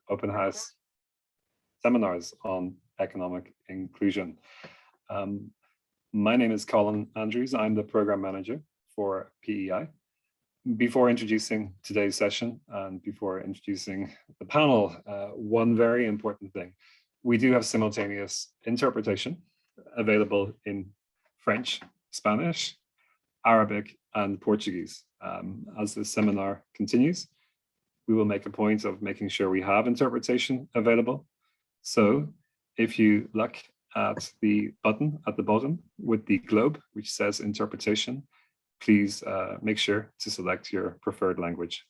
Open House seminars on economic inclusion. My name is Colin Andrews. I'm the program manager for PEI. Before introducing today's session and before introducing the panel, one very important thing. We do have simultaneous interpretation available in French, Spanish, Arabic, and Portuguese. As the seminar continues, we will make a point of making sure we have interpretation available. So if you look at the button at the bottom with the globe, which says interpretation, please make sure to select your preferred language.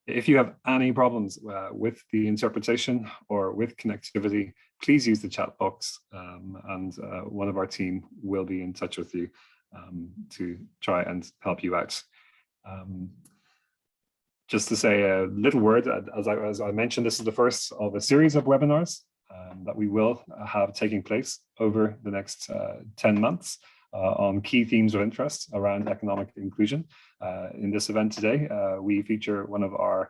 If you have any problems with the interpretation or with connectivity, please use the chat box and one of our team will be in touch with you to try and help you out. Just to say a little word, as I mentioned, this is the first of a series of webinars that we will have taking place over the next 10 months on key themes of interest around economic inclusion. In this event today, we feature one of our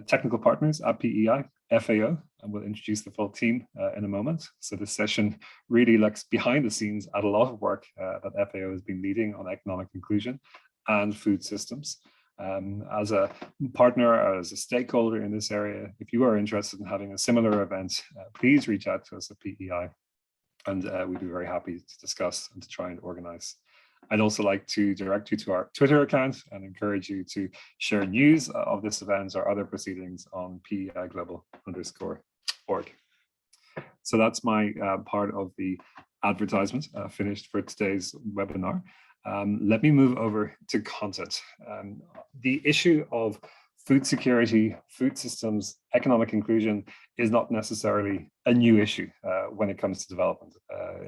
technical partners at PEI, FAO, and we'll introduce the full team in a moment. So this session really looks behind the scenes at a lot of work that FAO has been leading on economic inclusion and food systems. As a partner, or as a stakeholder in this area, if you are interested in having a similar event, please reach out to us at PEI, and we'd be very happy to discuss and to try and organize. I'd also like to direct you to our Twitter account and encourage you to share news of this event or other proceedings on PEI_global_org. So that's my part of the advertisement finished for today's webinar. Let me move over to content. The issue of food security, food systems, economic inclusion is not necessarily a new issue when it comes to development.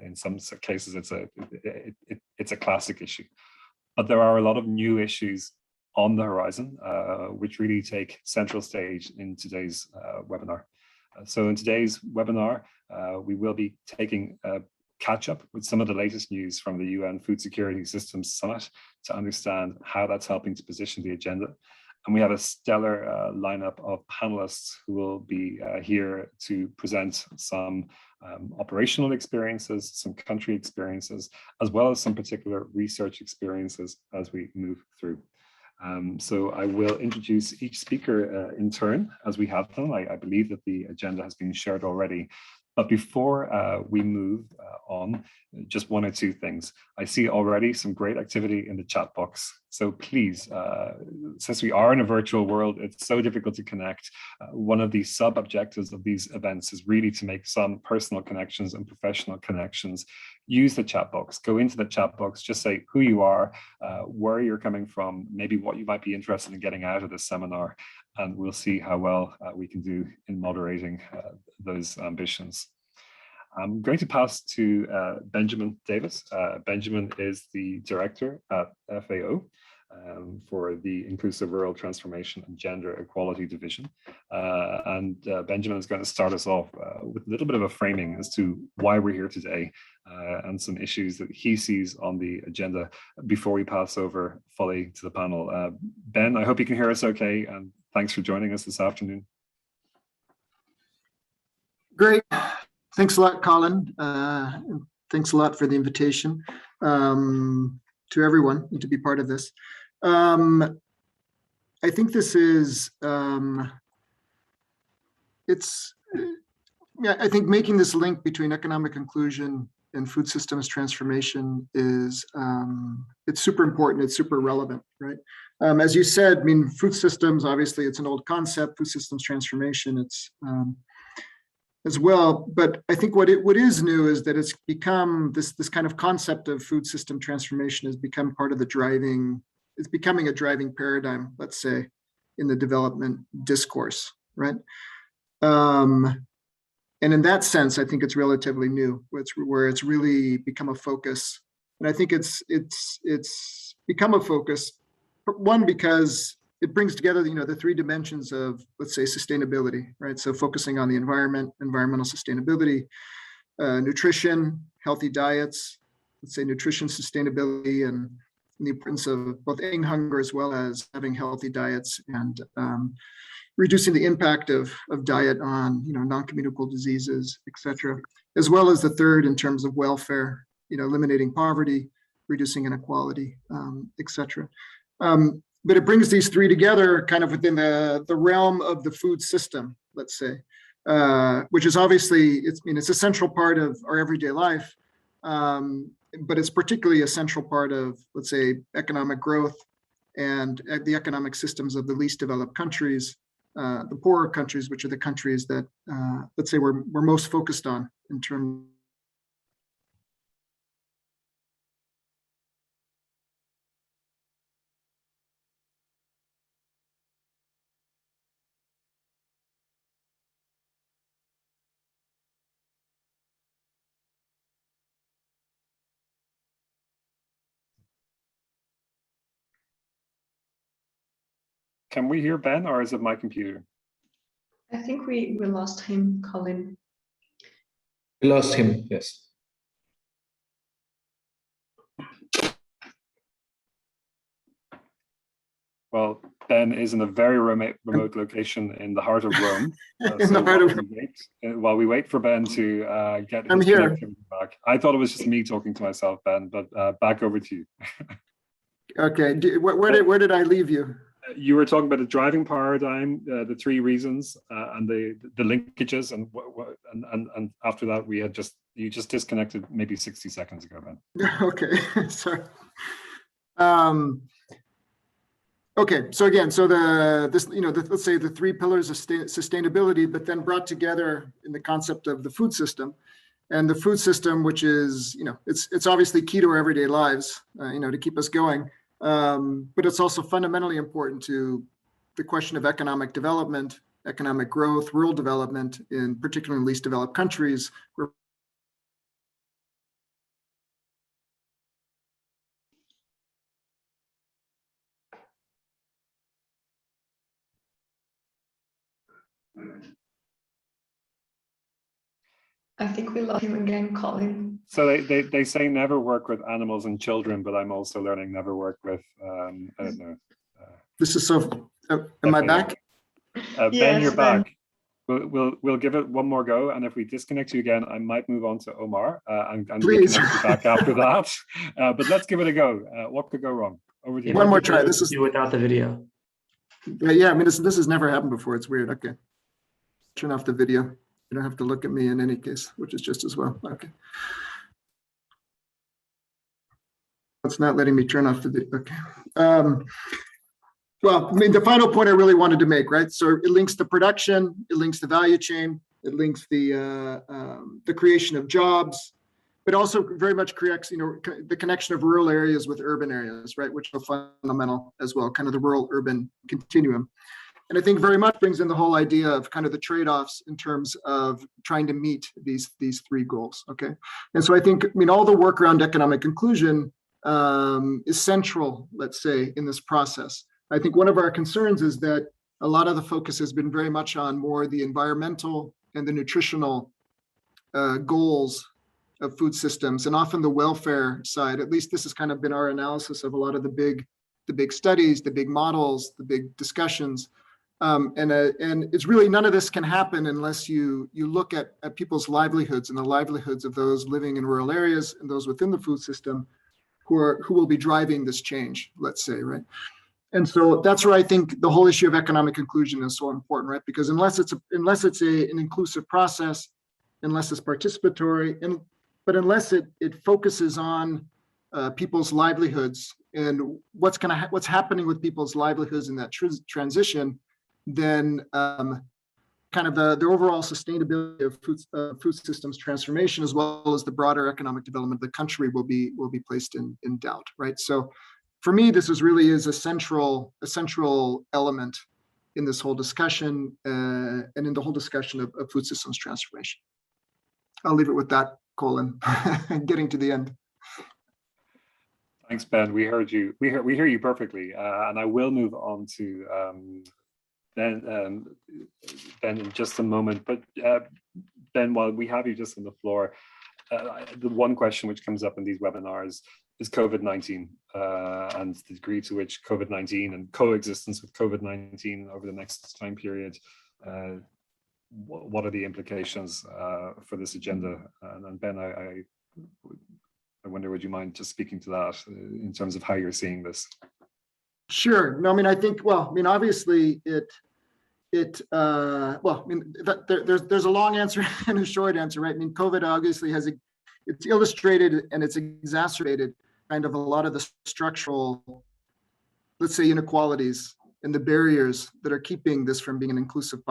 In some cases, it's a classic issue. But there are a lot of new issues on the horizon, which really take central stage in today's webinar. So in today's webinar, we will be taking a catch up with some of the latest news from the UN Food Security Systems Summit to understand how that's helping to position the agenda. And we have a stellar lineup of panelists who will be here to present some operational experiences, some country experiences, as well as some particular research experiences as we move through. So I will introduce each speaker in turn as we have them. I believe that the agenda has been shared already. But before we move on, just one or two things. I see already some great activity in the chat box. So please, since we are in a virtual world, it's so difficult to connect. One of the sub-objectives of these events is really to make some personal connections and professional connections. Use the chat box, go into the chat box, just say who you are, where you're coming from, maybe what you might be interested in getting out of this seminar, and we'll see how well we can do in moderating those ambitions. I'm going to pass to Benjamin Davis. Benjamin is the director at FAO for the Inclusive Rural Transformation and Gender Equality Division. Benjamin is going to start us off with a little bit of a framing as to why we're here today and some issues that he sees on the agenda before we pass over fully to the panel. Ben, I hope you can hear us okay, and thanks for joining us this afternoon. Great. Thanks a lot, Colin. Thanks a lot for the invitation to everyone to be part of this. I think this is, I think making this link between economic inclusion and food systems transformation is, it's super important, it's super relevant, right? As you said, I mean, food systems, obviously it's an old concept, food systems transformation, it's as well, but I think what is new is that it's become this kind of concept of food system transformation has become part of the driving, it's becoming a driving paradigm, let's say, in the development discourse, right? And in that sense, I think it's relatively new, where it's really become a focus. And I think it's become a focus, one, because it brings together, you know, the three dimensions of, let's say, sustainability, right? So focusing on the environment, environmental sustainability, nutrition, healthy diets, let's say nutrition sustainability, and the importance of both ending hunger as well as having healthy diets and reducing the impact of diet on, non-communicable diseases, et cetera, as well as the third in terms of welfare, eliminating poverty, reducing inequality, et cetera. But it brings these three together kind of within the realm of the food system, let's say, which is obviously, it's a central part of our everyday life, but it's particularly a central part of, let's say, economic growth and the economic systems of the least developed countries, the poorer countries, which are the countries that, let's say, we're most focused on in terms. Can we hear Ben, or is it my computer? I think we lost him, Colin. We lost him, yes. Well, Ben is in a very remote location in the heart of Rome. While we wait for Ben to get his connectivity back. I thought it was just me talking to myself, Ben, but back over to you. Okay, where did I leave you? You were talking about the driving paradigm, the three reasons, and the linkages, and after that you just disconnected maybe 60 seconds ago, Ben. Okay, sorry. Okay, so again, so let's say the three pillars of sustainability, but then brought together in the concept of the food system, and the food system, which is, it's obviously key to our everyday lives, to keep us going. But it's also fundamentally important to the question of economic development, economic growth, rural development, in particularly in least developed countries. I think we lost him again, Colin. So they say never work with animals and children, but I'm also learning never work with, I don't know. This is so, am I back? Ben, yes, you're back. We'll give it one more go, and if we disconnect you again, I might move on to Omar and reconnect you back after that. But let's give it a go. What could go wrong? Over to you. One more try. This is without the video. Yeah, I mean, this has never happened before. It's weird. Okay, turn off the video. You don't have to look at me in any case, which is just as well. Okay. It's not letting me turn off the video. Okay. Well, I mean, the final point I really wanted to make, right? So it links the production, it links the value chain, it links the creation of jobs, but also very much creates, the connection of rural areas with urban areas, right? Which are fundamental as well, kind of the rural-urban continuum. And I think very much brings in the whole idea of kind of the trade-offs in terms of trying to meet these three goals, okay? And so I think, all the work around economic inclusion is central, let's say, in this process. I think one of our concerns is that a lot of the focus has been very much on more the environmental and the nutritional goals of food systems, and often the welfare side. At least this has kind of been our analysis of a lot of the big studies, the big models, the big discussions. And it's really, none of this can happen unless you look at people's livelihoods and the livelihoods of those living in rural areas and those within the food system who will be driving this change, let's say, right? And so that's where I think the whole issue of economic inclusion is so important, right? Because unless it's an inclusive process, unless it's participatory, but unless it focuses on people's livelihoods and what's happening with people's livelihoods in that transition, then kind of the overall sustainability of food systems transformation, as well as the broader economic development of the country, will be placed in doubt, right? So for me, this really is a central element in this whole discussion and in the whole discussion of food systems transformation. I'll leave it with that, Colin, getting to the end. Thanks, Ben. We heard you. We hear you perfectly, and I will move on to Ben in just a moment. But Ben, while we have you just on the floor, the one question which comes up in these webinars is COVID-19 and the degree to which COVID-19 and coexistence with COVID-19 over the next time period. What are the implications for this agenda? And Ben, I wonder, would you mind just speaking to that in terms of how you're seeing this? Sure. No, I mean, I think, well, I mean, obviously there's a long answer and a short answer, right? I mean, COVID obviously it's illustrated and it's exacerbated kind of a lot of the structural, let's say, inequalities and the barriers that are keeping this from being an inclusive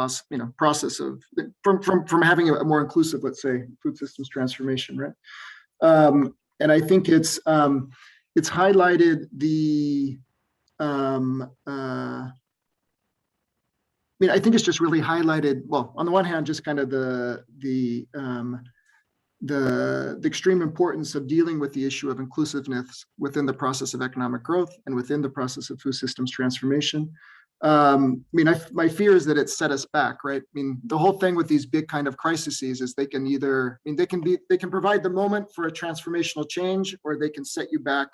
process of from having a more inclusive, let's say, food systems transformation, right? And I think it's highlighted the I mean, I think it's just really highlighted, well, on the one hand, just kind of the extreme importance of dealing with the issue of inclusiveness within the process of economic growth and within the process of food systems transformation. I mean, my fear is that it set us back, right? I mean, the whole thing with these big kind of crises is they can either, I mean, they can provide the moment for a transformational change, or they can set you back,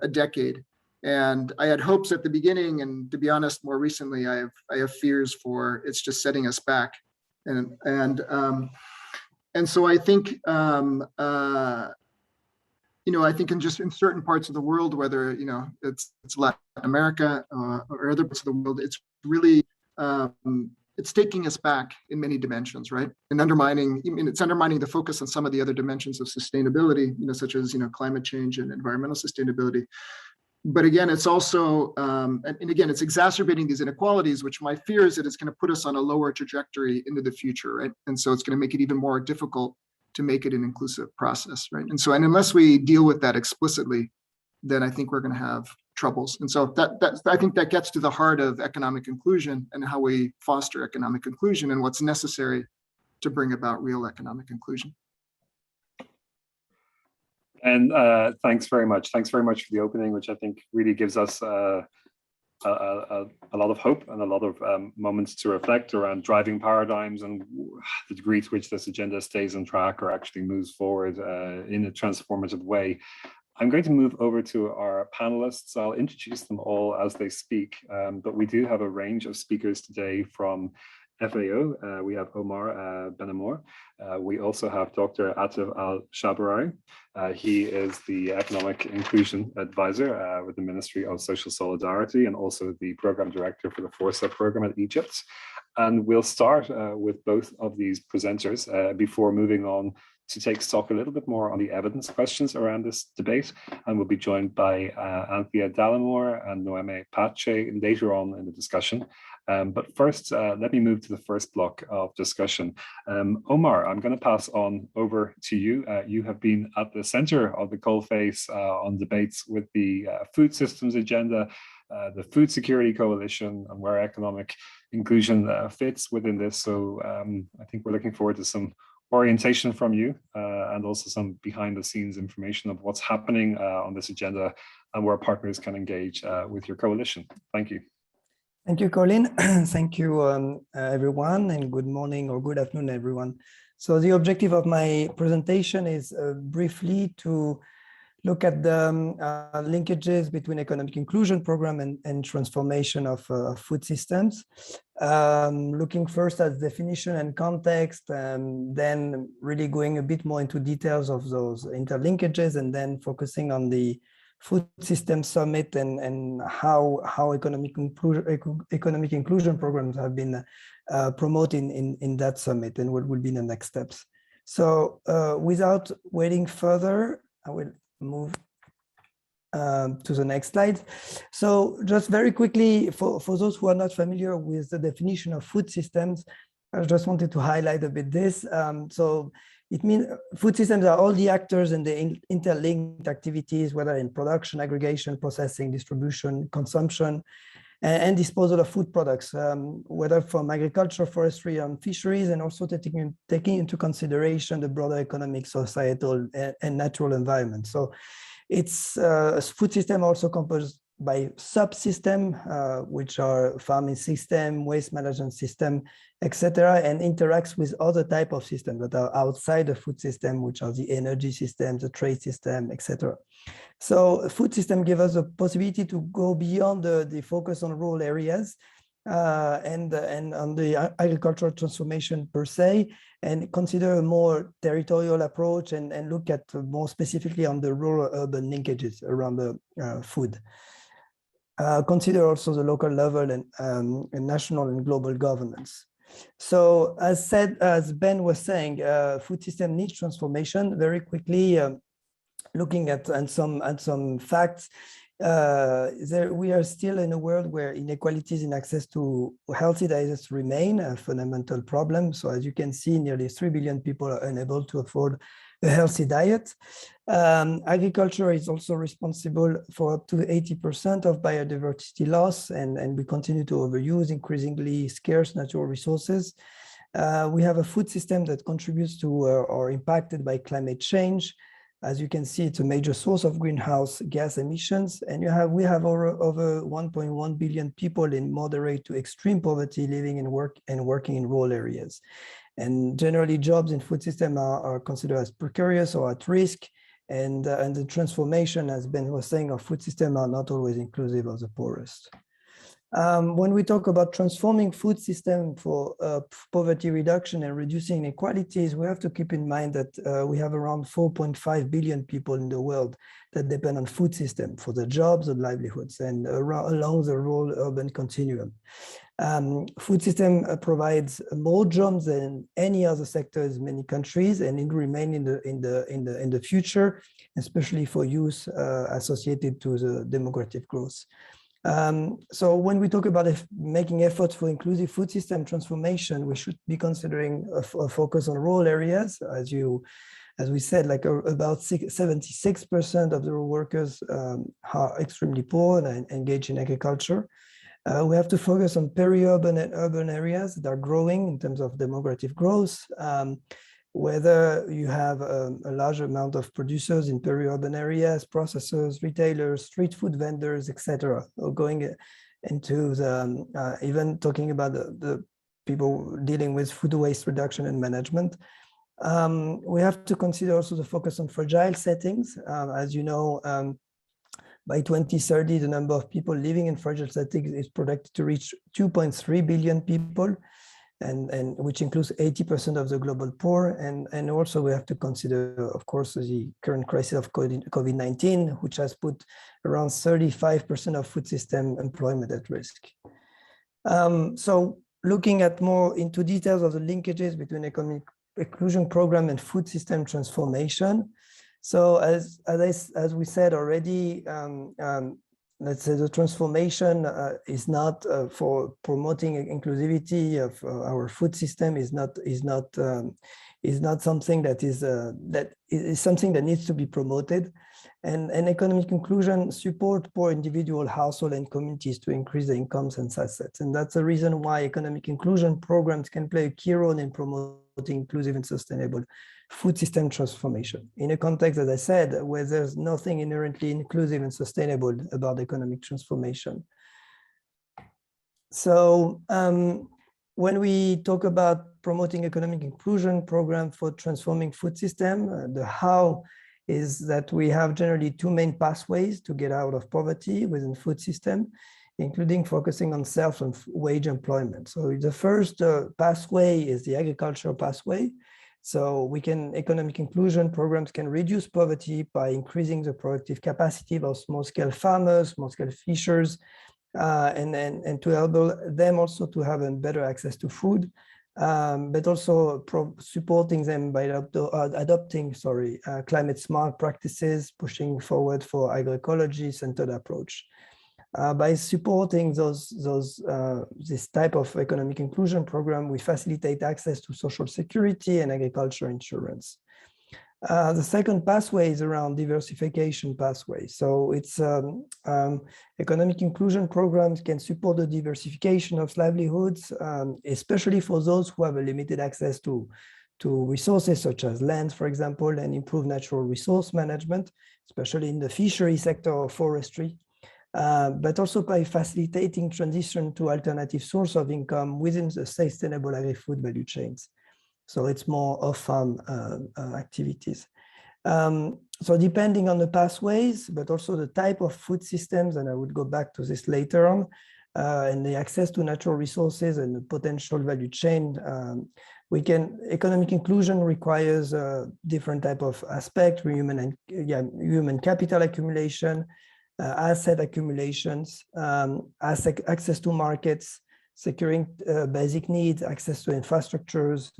a decade. And I had hopes at the beginning, and to be honest, more recently, I have fears for it's just setting us back. And so I think, I think in certain parts of the world, whether it's Latin America or other parts of the world, it's really it's taking us back in many dimensions, right? And it's undermining the focus on some of the other dimensions of sustainability, such as climate change and environmental sustainability. But again, it's also, and again, it's exacerbating these inequalities, which my fear is that it's going to put us on a lower trajectory into the future, right? And so it's going to make it even more difficult to make it an inclusive process, right? And unless we deal with that explicitly, then I think we're going to have troubles. And so I think that gets to the heart of economic inclusion and how we foster economic inclusion and what's necessary to bring about real economic inclusion. And thanks very much. Thanks very much for the opening, which I think really gives us a lot of hope and a lot of moments to reflect around driving paradigms and the degree to which this agenda stays on track or actually moves forward in a transformative way. I'm going to move over to our panelists. I'll introduce them all as they speak, but we do have a range of speakers today from FAO. We have Omar Benamor. We also have Dr. Atif Al-Shabarari. He is the Economic Inclusion Advisor with the Ministry of Social Solidarity and also the Program Director for the Forza program at Egypt. And we'll start with both of these presenters before moving on to take stock a little bit more on the evidence questions around this debate. And we'll be joined by Anthea Dallimore and Noemi Pache later on in the discussion. But first, let me move to the first block of discussion. Omar, I'm going to pass on over to you. You have been at the center of the coalface on debates with the food systems agenda, the Food Security Coalition, and where economic inclusion fits within this. So I think we're looking forward to some orientation from you and also some behind the scenes information of what's happening on this agenda and where partners can engage with your coalition. Thank you. Thank you, Colin. Thank you, everyone, and good morning or good afternoon, everyone. So the objective of my presentation is briefly to look at the linkages between economic inclusion program and transformation of food systems. Looking first at definition and context, and then really going a bit more into details of those interlinkages, and then focusing on the Food Systems Summit and how economic inclusion programs have been promoted in that summit and what will be the next steps. So without waiting further, I will move to the next slide. So just very quickly, for those who are not familiar with the definition of food systems, I just wanted to highlight a bit this. So it means food systems are all the actors and the interlinked activities, whether in production, aggregation, processing, distribution, consumption, and disposal of food products, whether from agriculture, forestry, and fisheries, and also taking into consideration the broader economic, societal, and natural environment. So it's food system also composed by subsystem, which are farming system, waste management system, etc., and interacts with other type of systems that are outside the food system, which are the energy system, the trade system, etc. So a food system gives us a possibility to go beyond the focus on rural areas and on the agricultural transformation per se, and consider a more territorial approach and look at more specifically on the rural-urban linkages around the food. Consider also the local level and national and global governance. So as said, as Ben was saying, food system needs transformation. Very quickly, looking at some facts, we are still in a world where inequalities in access to healthy diets remain a fundamental problem. So as you can see, nearly 3 billion people are unable to afford a healthy diet. Agriculture is also responsible for up to 80% of biodiversity loss, and we continue to overuse increasingly scarce natural resources. We have a food system that contributes to or impacted by climate change. As you can see, it's a major source of greenhouse gas emissions, and we have over 1.1 billion people in moderate to extreme poverty living and working in rural areas. And generally, jobs in food system are considered as precarious or at risk, and the transformation, as Ben was saying, of food system are not always inclusive of the poorest. When we talk about transforming food system for poverty reduction and reducing inequalities, we have to keep in mind that we have around 4.5 billion people in the world that depend on food system for their jobs and livelihoods and along the rural-urban continuum. Food system provides more jobs than any other sectors in many countries, and it will remain in the future, especially for youth associated to the demographic growth. So when we talk about making efforts for inclusive food system transformation, we should be considering a focus on rural areas. As we said, like about 76% of the rural workers are extremely poor and engaged in agriculture. We have to focus on peri-urban and urban areas that are growing in terms of demographic growth. Whether you have a large amount of producers in peri-urban areas, processors, retailers, street food vendors, etc., or going into the, even talking about the people dealing with food waste reduction and management. We have to consider also the focus on fragile settings. As you know, by 2030, the number of people living in fragile settings is projected to reach 2.3 billion people. And which includes 80% of the global poor. And also we have to consider, of course, the current crisis of COVID-19, which has put around 35% of food system employment at risk. So looking at more into details of the linkages between economic inclusion program and food system transformation. So as we said already, let's say the transformation is not for promoting inclusivity of our food system is not something that is something that needs to be promoted, and economic inclusion support poor individual households and communities to increase their incomes and assets, and that's the reason why economic inclusion programs can play a key role in promoting inclusive and sustainable food system transformation in a context, as I said, where there's nothing inherently inclusive and sustainable about economic transformation. So when we talk about promoting economic inclusion program for transforming food system, the how is that we have generally two main pathways to get out of poverty within food system, including focusing on self and wage employment. So the first pathway is the agricultural pathway. So economic inclusion programs can reduce poverty by increasing the productive capacity of small-scale farmers, small-scale fishers, and to help them also to have a better access to food, but also supporting them by adopting climate smart practices, pushing forward for agroecology-centered approach. By supporting this type of economic inclusion program, we facilitate access to social security and agriculture insurance. The second pathway is around diversification pathway. So it's economic inclusion programs can support the diversification of livelihoods, especially for those who have a limited access to resources such as land, for example, and improve natural resource management, especially in the fishery sector or forestry. but also by facilitating transition to alternative source of income within the sustainable agri-food value chains. So it's more off-farm activities. So depending on the pathways, but also the type of food systems, and I would go back to this later on, and the access to natural resources and the potential value chain, economic inclusion requires different type of aspect, human capital accumulation, asset accumulations, access to markets, securing basic needs, access to infrastructures,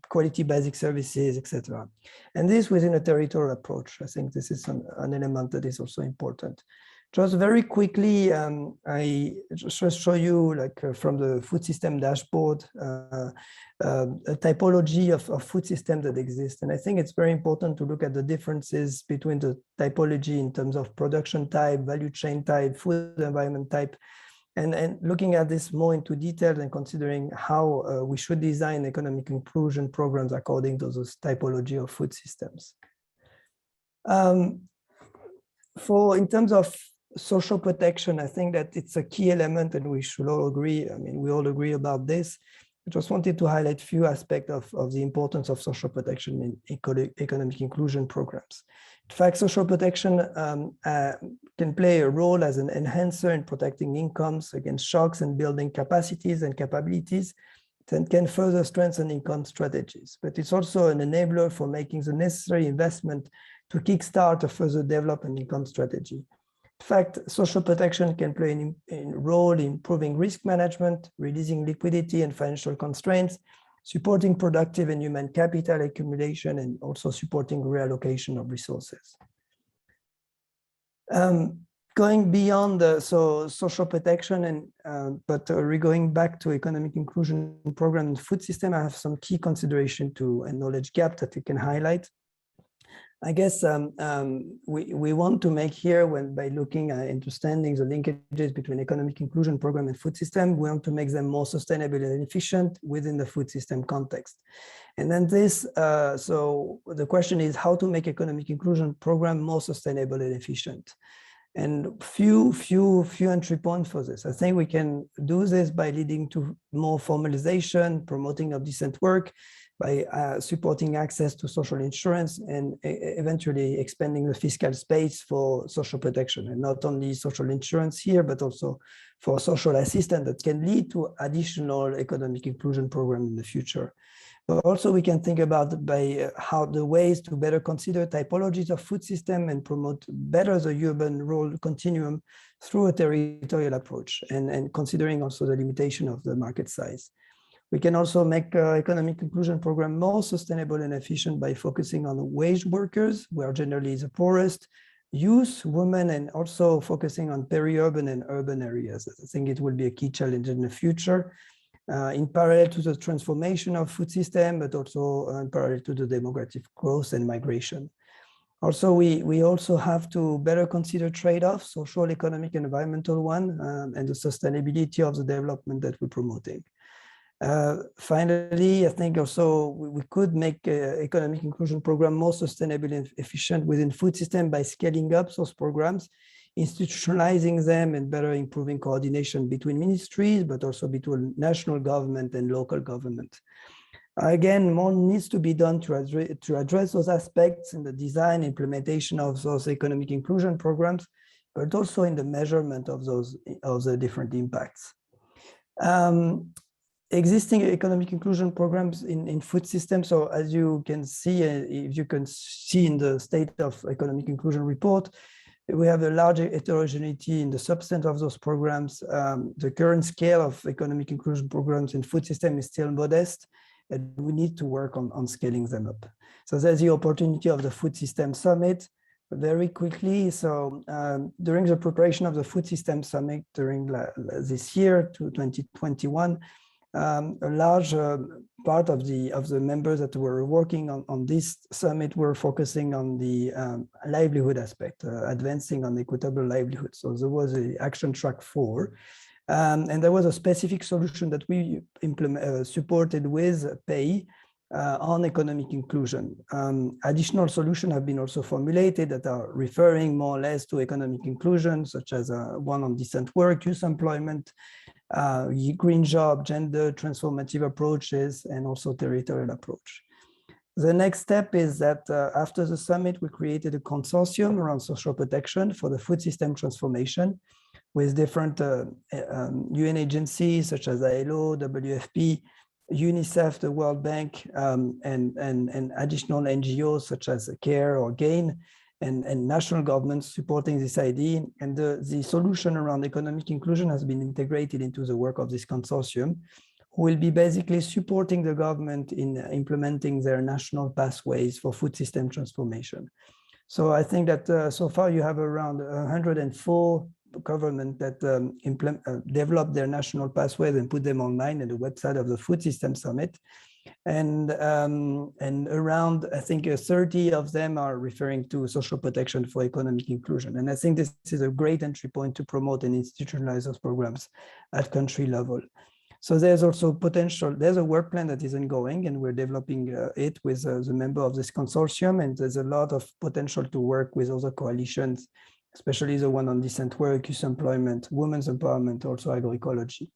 quality basic services, etc. And this within a territorial approach. I think this is an element that is also important. Just very quickly, I just show you, like from the food system dashboard, a typology of food systems that exist. And I think it's very important to look at the differences between the typology in terms of production type, value chain type, food environment type, and looking at this more into detail and considering how we should design economic inclusion programs according to those typology of food systems. In terms of social protection, I think that it's a key element, and we should all agree. I mean, we all agree about this. I just wanted to highlight a few aspects of the importance of social protection in economic inclusion programs. In fact, social protection can play a role as an enhancer in protecting incomes against shocks and building capacities and capabilities that can further strengthen income strategies. But it's also an enabler for making the necessary investment to kickstart a further development income strategy. In fact, social protection can play a role in improving risk management, releasing liquidity and financial constraints, supporting productive and human capital accumulation, and also supporting reallocation of resources. Going beyond the social protection, but going back to economic inclusion program and food system, I have some key consideration to a knowledge gap that we can highlight. I guess we want to make here, by looking at understanding the linkages between economic inclusion program and food system, we want to make them more sustainable and efficient within the food system context. And then so the question is how to make economic inclusion program more sustainable and efficient. And few entry points for this. I think we can do this by leading to more formalization, promoting of decent work, by supporting access to social insurance, and eventually expanding the fiscal space for social protection, and not only social insurance here, but also for social assistance that can lead to additional economic inclusion program in the future. But also we can think about how the ways to better consider typologies of food system and promote better the urban rural continuum through a territorial approach, and considering also the limitation of the market size. We can also make economic inclusion program more sustainable and efficient by focusing on wage workers, who are generally the poorest, youth, women, and also focusing on peri-urban and urban areas. I think it will be a key challenge in the future, in parallel to the transformation of food system, but also in parallel to the demographic growth and migration. Also, we also have to better consider trade-offs, social, economic, and environmental one, and the sustainability of the development that we're promoting. Finally, I think also we could make economic inclusion program more sustainable and efficient within food system by scaling up those programs, institutionalizing them, and better improving coordination between ministries, but also between national government and local government. Again, more needs to be done to address those aspects in the design, implementation of those economic inclusion programs, but also in the measurement of the different impacts. Existing economic inclusion programs in food systems. So as you can see, if you can see in the State of Economic Inclusion report, we have a large heterogeneity in the substance of those programs. The current scale of economic inclusion programs in food system is still modest, and we need to work on scaling them up. So there's the opportunity of the Food System Summit. Very quickly, so during the preparation of the Food System Summit during this year, 2021, a large part of the members that were working on this summit were focusing on the livelihood aspect, advancing on equitable livelihood. So there was an action track 4, and there was a specific solution that we supported with PEI on economic inclusion. Additional solutions have been also formulated that are referring more or less to economic inclusion, such as one on decent work, youth employment, green job, gender transformative approaches, and also territorial approach. The next step is that after the summit, we created a consortium around social protection for the food system transformation with different UN agencies such as ILO, WFP, UNICEF, the World Bank, and additional NGOs such as CARE or GAIN, and national governments supporting this idea. And the solution around economic inclusion has been integrated into the work of this consortium, who will be basically supporting the government in implementing their national pathways for food system transformation. So I think that so far you have around 104 governments that develop their national pathways and put them online at the website of the Food System Summit. And around, I think 30 of them are referring to social protection for economic inclusion. And I think this is a great entry point to promote and institutionalize those programs at country level. So there's also potential, there's a work plan that is ongoing, and we're developing it with the member of this consortium, and there's a lot of potential to work with other coalitions, especially the one on decent work, youth employment, women's empowerment, also agroecology.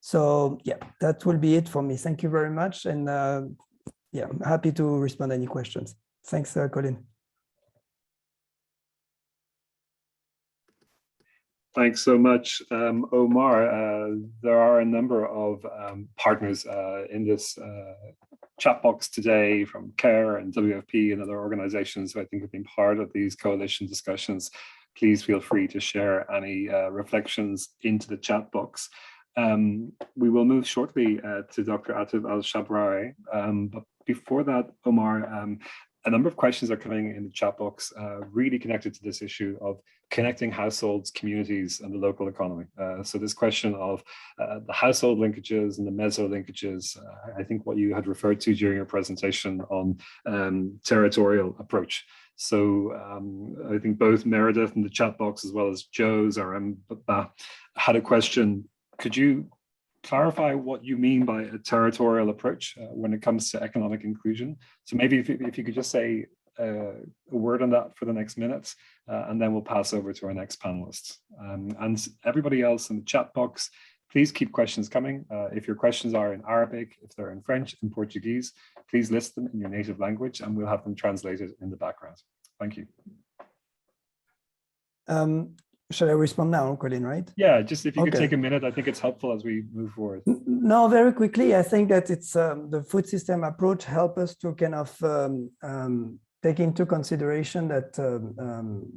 So yeah, that will be it for me. Thank you very much. And yeah, I'm happy to respond to any questions. Thanks, Colin. Thanks so much, Omar. There are a number of partners in this chat box today from CARE and WFP and other organizations who I think have been part of these coalition discussions. Please feel free to share any reflections into the chat box. We will move shortly to Dr. Atif Al-Shabrawi. But before that, Omar, a number of questions are coming in the chat box really connected to this issue of connecting households, communities, and the local economy. So this question of the household linkages and the meso linkages, I think what you had referred to during your presentation on territorial approach. So I think both Meredith in the chat box as well as Joe's had a question. Could you clarify what you mean by a territorial approach when it comes to economic inclusion? So maybe if you could just say a word on that for the next minutes, and then we'll pass over to our next panelists. And everybody else in the chat box, please keep questions coming. If your questions are in Arabic, if they're in French and Portuguese, please list them in your native language and we'll have them translated in the background. Thank you. Shall I respond now, Colin, right? Yeah, just if you could take a minute, I think it's helpful as we move forward. No, very quickly, I think that it's the food system approach help us to kind of take into consideration that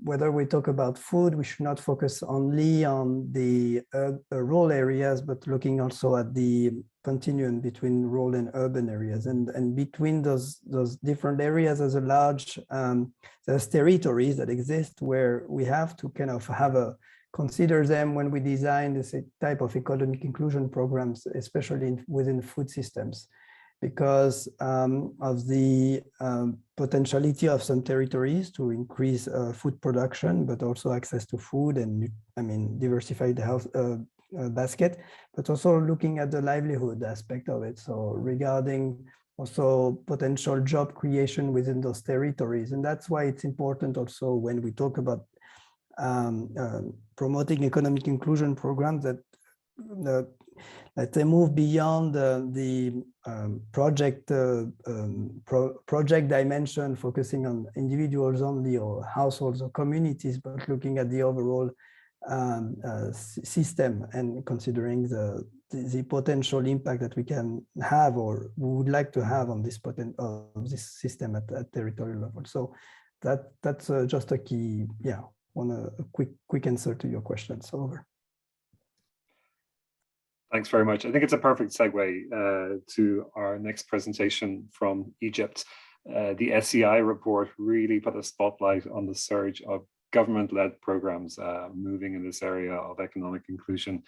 whether we talk about food, we should not focus only on the rural areas, but looking also at the continuum between rural and urban areas. And between those different areas, there's a large, there's territories that exist where we have to kind of have consider them when we design this type of economic inclusion programs, especially within food systems, because of the potentiality of some territories to increase food production, but also access to food and, I mean, diversify the health basket, but also looking at the livelihood aspect of it. So regarding also potential job creation within those territories. And that's why it's important also when we talk about promoting economic inclusion programs that they move beyond the project dimension, focusing on individuals only or households or communities, but looking at the overall system and considering the potential impact that we can have or we would like to have on this system at territorial level. So that's just a key, yeah, a quick answer to your question. So over. Thanks very much. I think it's a perfect segue to our next presentation from Egypt. The SEI report really put a spotlight on the surge of government-led programs moving in this area of economic inclusion,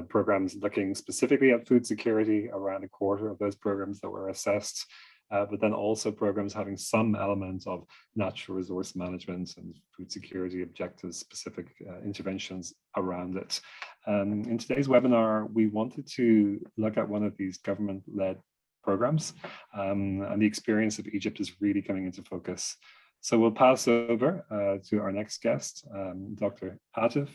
programs looking specifically at food security, around a quarter of those programs that were assessed, but then also programs having some element of natural resource management and food security objectives, specific interventions around it. In today's webinar, we wanted to look at one of these government-led programs, and the experience of Egypt is really coming into focus. So we'll pass over to our next guest, Dr. Atif,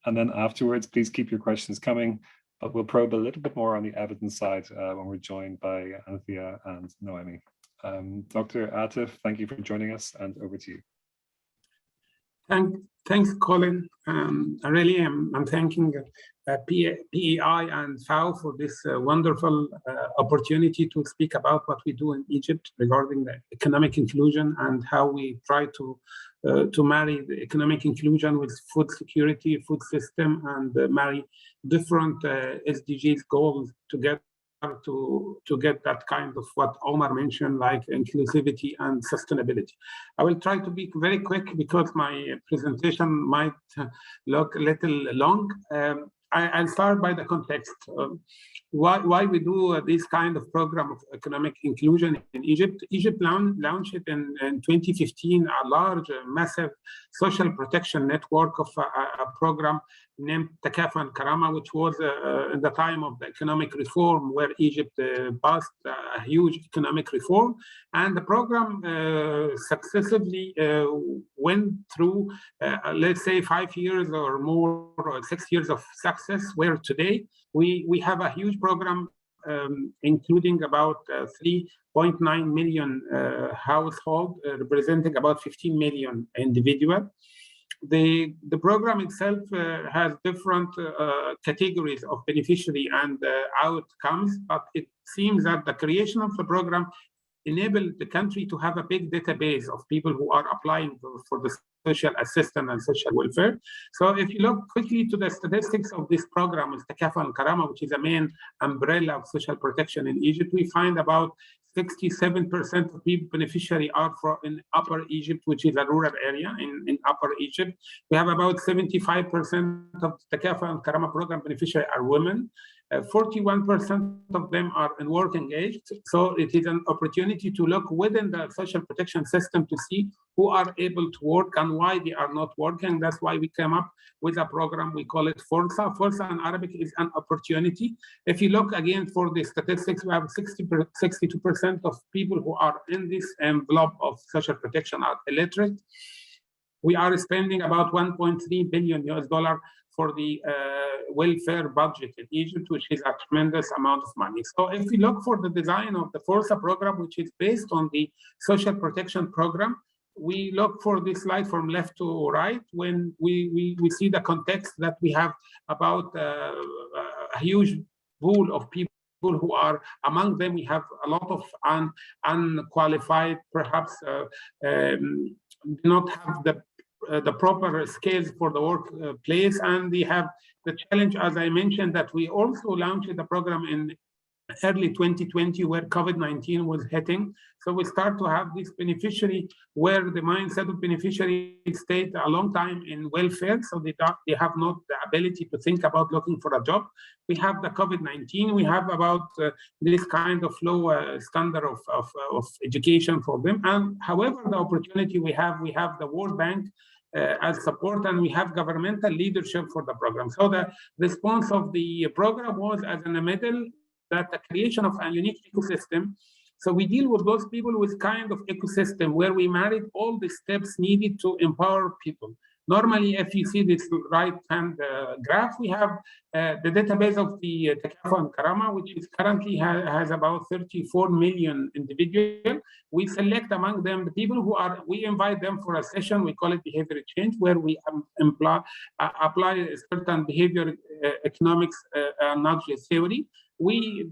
and then afterwards, please keep your questions coming, but we'll probe a little bit more on the evidence side when we're joined by Anthea and Noemi. Dr. Atif, thank you for joining us, and over to you. Thanks, Colin. I really am. I'm thanking PEI and FAO for this wonderful opportunity to speak about what we do in Egypt regarding the economic inclusion and how we try to marry the economic inclusion with food security, food system, and marry different SDGs goals together to get that kind of what Omar mentioned, like inclusivity and sustainability. I will try to be very quick because my presentation might look a little long. I'll start by the context. Why we do this kind of program of economic inclusion in Egypt. Egypt launched it in 2015, a large, massive social protection network of a program named Takaful and Karama, which was in the time of the economic reform, where Egypt passed a huge economic reform. And the program successively went through, let's say, 5 years or more, or 6 years of success, where today we have a huge program including about 3.9 million households, representing about 15 million individuals. The program itself has different categories of beneficiary and outcomes, but it seems that the creation of the program enabled the country to have a big database of people who are applying for the social assistance and social welfare. So if you look quickly to the statistics of this program, it's Takaful and Karama, which is a main umbrella of social protection in Egypt, we find about 67% of people beneficiary are in Upper Egypt, which is a rural area in Upper Egypt. We have about 75% of the Takaful and Karama program beneficiary are women. 41% of them are in working age. So it is an opportunity to look within the social protection system to see who are able to work and why they are not working. That's why we came up with a program, we call it Forza. Forza in Arabic is an opportunity. If you look again for the statistics, we have 62% of people who are in this envelope of social protection are illiterate. We are spending about $1.3 billion for the welfare budget in Egypt, which is a tremendous amount of money. So if we look for the design of the Forza program, which is based on the social protection program, we look for this slide from left to right when we see the context that we have about a huge pool of people who are among them. We have a lot of unqualified, perhaps do not have the proper skills for the workplace, and they have the challenge, as I mentioned, that we also launched the program in early 2020 where COVID-19 was hitting. So we start to have this beneficiary where the mindset of beneficiary stayed a long time in welfare, so they have not the ability to think about looking for a job. We have the COVID-19, we have about this kind of low standard of education for them. And however, the opportunity we have the World Bank as support, and we have governmental leadership for the program. So the response of the program was as in the middle, that the creation of a unique ecosystem. So we deal with those people with kind of ecosystem where we married all the steps needed to empower people. Normally, if you see this right-hand graph, we have the database of the Takaful and Karama, which is currently has about 34 million individuals. We select among them the people who are, we invite them for a session, we call it behavior change, where we apply certain behavior economics nudge theory. We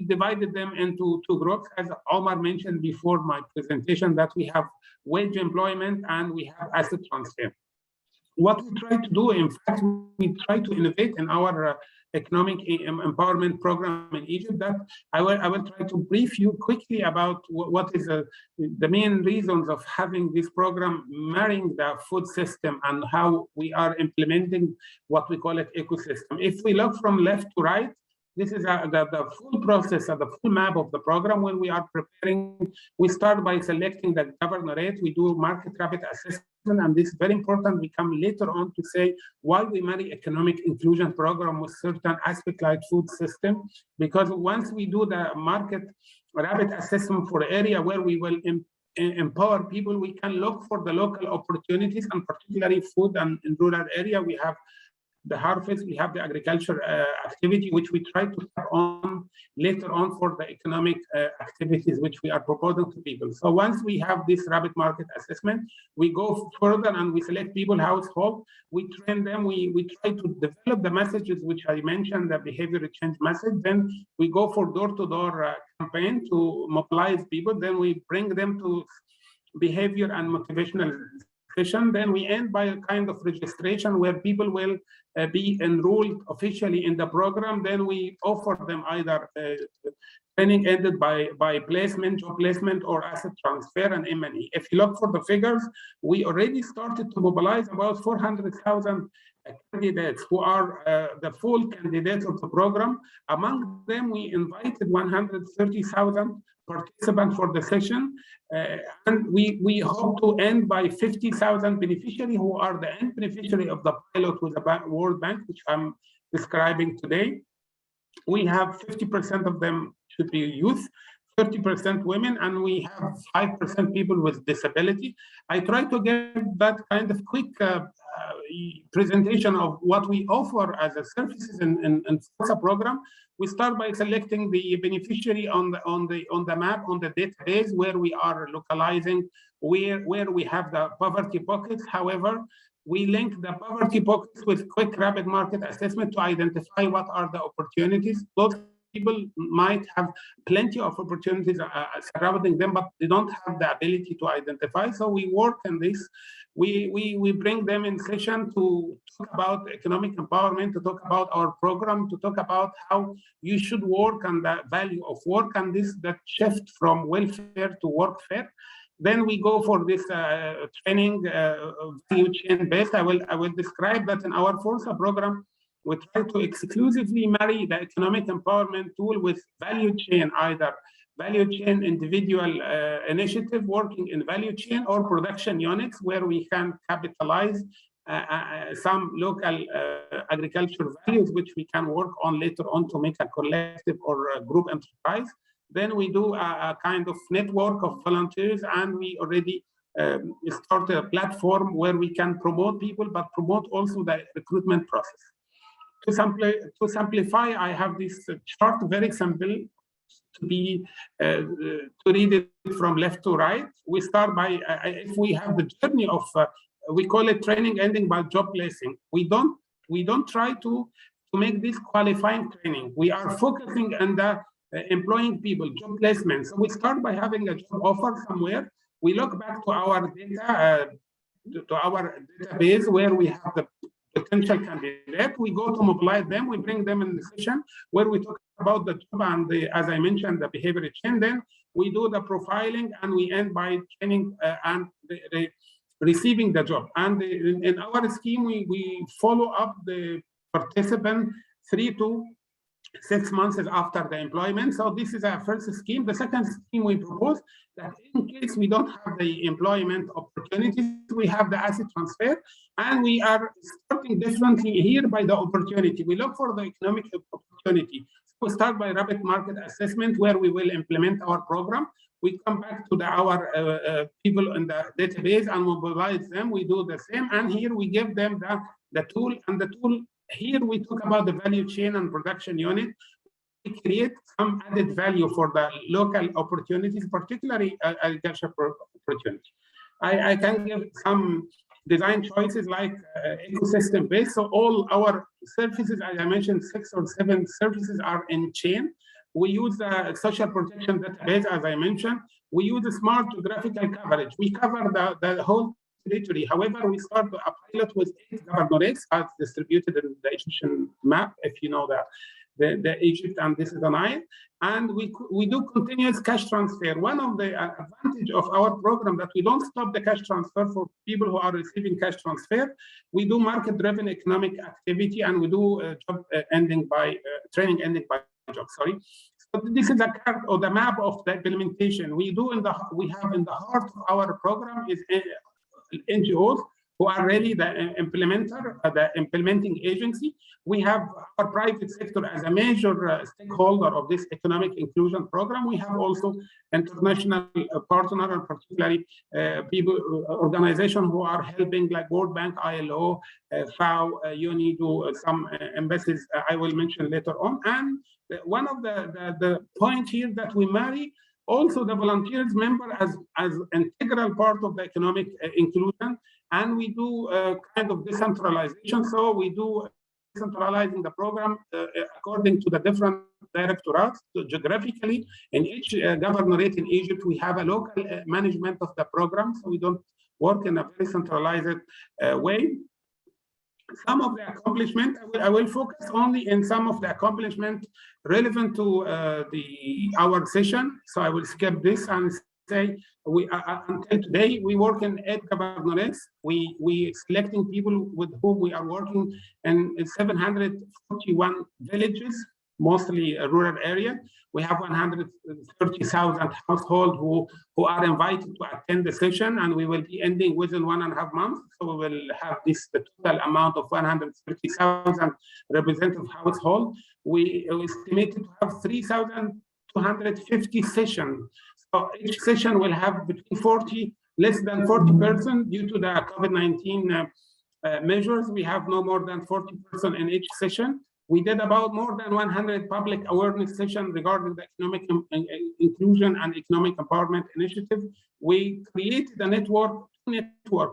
divided them into two groups, as Omar mentioned before my presentation, that we have wage employment and we have asset transfer. What we try to do, in fact, we try to innovate in our economic empowerment program in Egypt. That I will try to brief you quickly about what is the main reasons of having this program marrying the food system and how we are implementing what we call it ecosystem. If we look from left to right, This is the full process of the full map of the program. When we are preparing, we start by selecting the governorate. We do market rapid assessment, and this is very important. We come later on to say why we marry economic inclusion program with certain aspect like food system, because once we do the market rapid assessment for the area where we will empower people, we can look for the local opportunities, and particularly food, and in rural area we have the harvest, we have the agriculture activity, which we try to start on later on for the economic activities which we are proposing to people. So once we have this rapid market assessment, we go further and we select people, household, we train them, we try to develop the messages which I mentioned, the behavior change message. Then we go for door-to-door campaign to mobilize people. Then we bring them to behavior and motivational session. Then we end by a kind of registration where people will be enrolled officially in the program. Then we offer them either training ended by placement, job placement, or asset transfer and M&E. If you look for the figures, we already started to mobilize about 400,000 candidates who are the full candidates of the program. Among them, we invited 130,000 participants for the session, and we hope to end by 50,000 beneficiaries who are the end beneficiary of the pilot with the World Bank, which I'm describing today. We have 50% of them should be youth, 30% women, and we have 5% people with disability. I try to give that kind of quick presentation of what we offer as a services in FOSA program. We start by selecting the beneficiary on the map, on the database, where we are localizing where we have the poverty pockets. However, we link the poverty pockets with quick rapid market assessment to identify what are the opportunities. Those people might have plenty of opportunities surrounding them, but they don't have the ability to identify. So we work on this. We bring them in session to talk about economic empowerment, to talk about our program, to talk about how you should work and the value of work, and that shift from welfare to workfare. Then we go for this training value chain based. I will describe that in our FORSA program. We try to exclusively marry the economic empowerment tool with value chain, either value chain individual initiative working in value chain, or production units where we can capitalize some local agricultural values which we can work on later on to make a collective or a group enterprise. Then we do a kind of network of volunteers, and we already start a platform where we can promote people, but promote also the recruitment process. To simplify, I have this chart, very simple to read it from left to right. We start by, if we have the journey of, we call it training ending by job placing. We don't try to make this qualifying training. We are focusing on the employing people, job placement. So we start by having a job offer somewhere. We look back to our data, to our database where we have the potential candidate. We go to mobilize them. We bring them in the session where we talk about the job and as I mentioned, the behavior change. Then we do the profiling, and we end by training and receiving the job. And in our scheme, we follow up the participant 3 to 6 months after the employment. So this is our first scheme. The second scheme we propose that in case we don't have the employment opportunities, we have the asset transfer, and we are starting differently here by the opportunity. We look for the economic opportunity. So we start by rapid market assessment where we will implement our program. We come back to our people in the database and mobilize them. We do the same, and here we give them the tool, and the tool here we talk about the value chain and production unit. We create some added value for the local opportunities, particularly agriculture opportunities. I can give some design choices like ecosystem based. So all our services, as I mentioned, 6 or 7 services are in chain. We use the social protection database, as I mentioned. We use the smart geographical coverage. We cover the whole territory. However, we start a pilot with 8 governorates as distributed in the Egyptian map, if you know the Egypt, and this is the Nile. And we do continuous cash transfer. One of the advantage of our program that we don't stop the cash transfer for people who are receiving cash transfer. We do market-driven economic activity, and we do job ending by training ending by job. Sorry. So this is a card or the map of the implementation. We have in the heart of our program is NGOs who are really the implementer, the implementing agency. We have our private sector as a major stakeholder of this economic inclusion program. We have also international partner, and particularly organizations who are helping, like World Bank, ILO, FAO, UNIDO, some embassies I will mention later on. And one of the point here that we marry also the volunteers member as integral part of the economic inclusion, and we do kind of decentralization. So we do decentralizing the program according to the different directorates. So geographically, in each governorate in Egypt, we have a local management of the program, so we don't work in a very centralized way. Some of the accomplishment, I will focus only in some of the accomplishment relevant to our session. So I will skip this and say until today we work in 8 governorates. We selecting people with whom we are working in 741 villages, mostly a rural area. We have 130,000 households who are invited to attend the session, and we will be ending within 1.5 months. So we will have the total amount of 130,000 representative households. We estimated to have 3,250 sessions. So each session will have between less than 40% due to the COVID-19 measures. We have no more than 40% in each session. We did about more than 100 public awareness sessions regarding the economic inclusion and economic empowerment initiative. We created a network,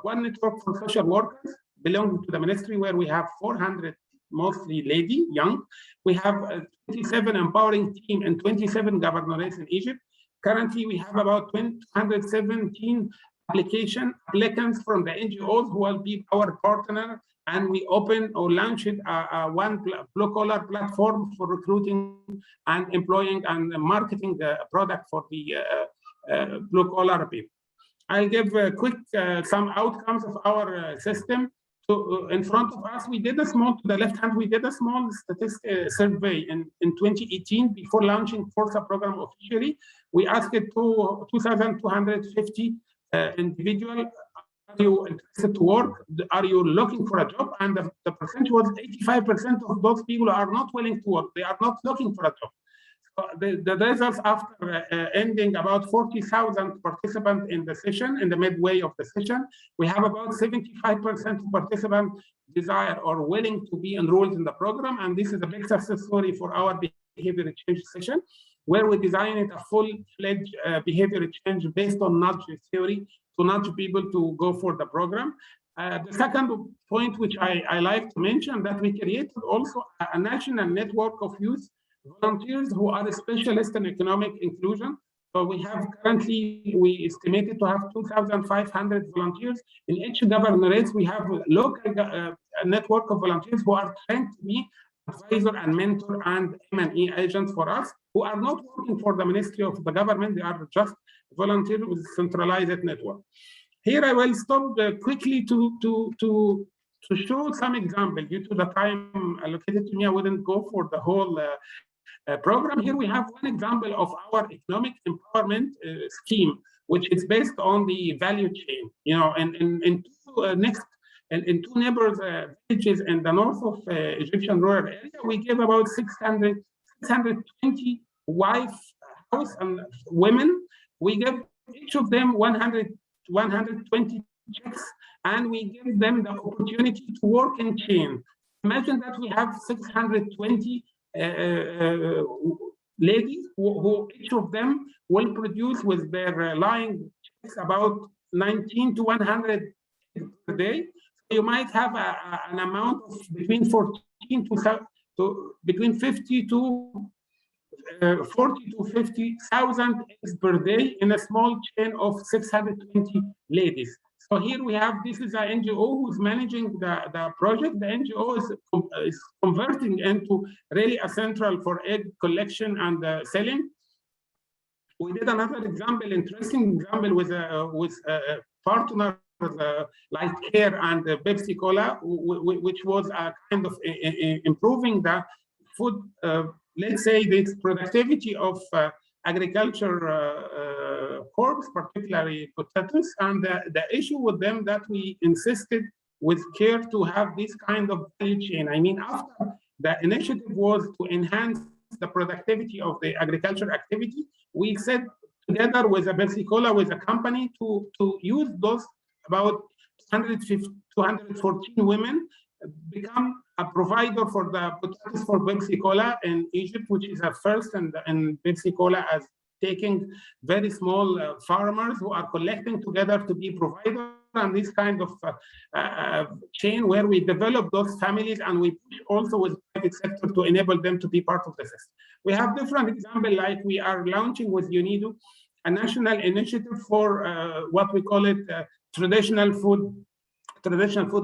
one network for social workers belonging to the ministry, where we have 400, mostly young. We have 27 empowering team in 27 governorates in Egypt. Currently, we have about 217 applicants from the NGOs who will be our partner. And we open or launched one blue-collar platform for recruiting and employing and marketing the product for the blue-collar people. I'll give some outcomes of our system. So in front of us, to the left hand, we did a small statistic survey in 2018 before launching Forza program officially. We asked 2,250 individuals, are you interested to work? Are you looking for a job? And the percentage was 85% of those people are not willing to work. They are not looking for a job. So the results after ending about 40,000 participants in the session, in the midway of the session, we have about 75% of participants desire or willing to be enrolled in the program. And this is a big success story for our behavior change session, where we designed a full-fledged behavior change based on nudge theory to nudge people to go for the program. The second point, which I like to mention, that we created also a national network of youth volunteers who are specialists in economic inclusion. So we have currently, we estimated to have 2,500 volunteers. In each governorate, we have a local network of volunteers who are trained to be advisor and mentor and M&E agents for us, who are not working for the Ministry of the Government. They are just volunteers with centralized network. Here I will stop quickly to show some example. Due to the time allocated to me, I wouldn't go for the whole program. Here we have one example of our economic empowerment scheme, which is based on the value chain. You know, in two neighbors villages in the north of Egyptian rural area, we give about 620 house and women. We give each of them 120 checks, and we give them the opportunity to work in chain. Imagine that we have 620 ladies who each of them will produce with their lying checks about 19 to 100 per day. So you might have an amount of between 50 to 40 to 50,000 eggs per day in a small chain of 620 ladies. So here we have, this is an NGO who's managing the project. The NGO is converting into really a central for egg collection and selling. We did another example, interesting example with partners like Care and Pepsi Cola, which was a kind of improving the food, let's say the productivity of agriculture crops, particularly potatoes. And the issue with them that we insisted with Care to have this kind of value chain. I mean, after the initiative was to enhance the productivity of the agriculture activity, we said together with a Pepsi Cola, with a company, to use those about 214 women become a provider for the potatoes for Pepsi Cola in Egypt, which is a first, and Pepsi Cola as taking very small farmers who are collecting together to be providers, and this kind of chain where we develop those families, and we push also with private sector to enable them to be part of the system. We have different examples, like we are launching with UNIDO a national initiative for what we call it traditional food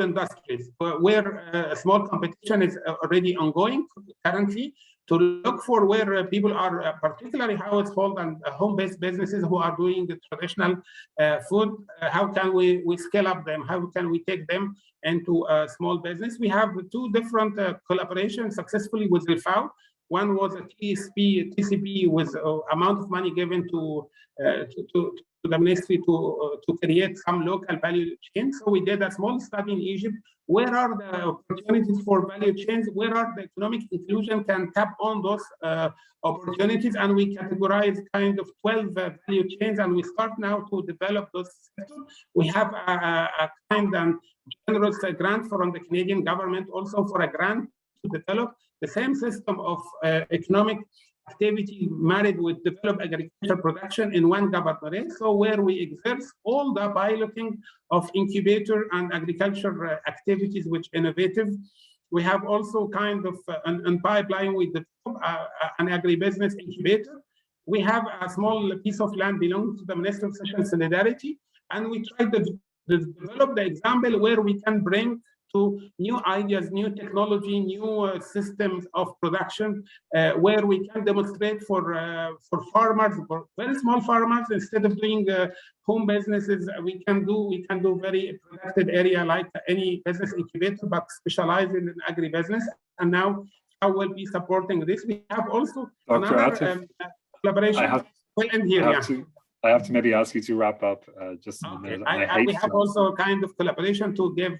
industries, where a small competition is already ongoing currently to look for where people are, particularly household and home-based businesses who are doing the traditional food. How can we scale up them? How can we take them into a small business? We have two different collaborations successfully with the FAO. One was a TCP with amount of money given to the ministry to create some local value chains. So we did a small study in Egypt. Where are the opportunities for value chains? Where are the economic inclusion can tap on those opportunities? And we categorize kind of 12 value chains, and we start now to develop those sectors. We have a kind of generous grant from the Canadian government also for a grant to develop the same system of economic activity married with developed agricultural production in one governorate. So where we exert all the piloting of incubator and agriculture activities, which innovative. We have also kind of an pipeline with an agribusiness incubator. We have a small piece of land belonging to the Ministry of Social Solidarity, and we try to develop the example where we can bring to new ideas, new technology, new systems of production, where we can demonstrate for farmers, for very small farmers, instead of doing home businesses, we can do very protected area like any business incubator, but specialize in agribusiness. And now I will be supporting this. We have also Dr. another collaboration. I have to maybe ask you to wrap up just in a minute. We have also a kind of collaboration to give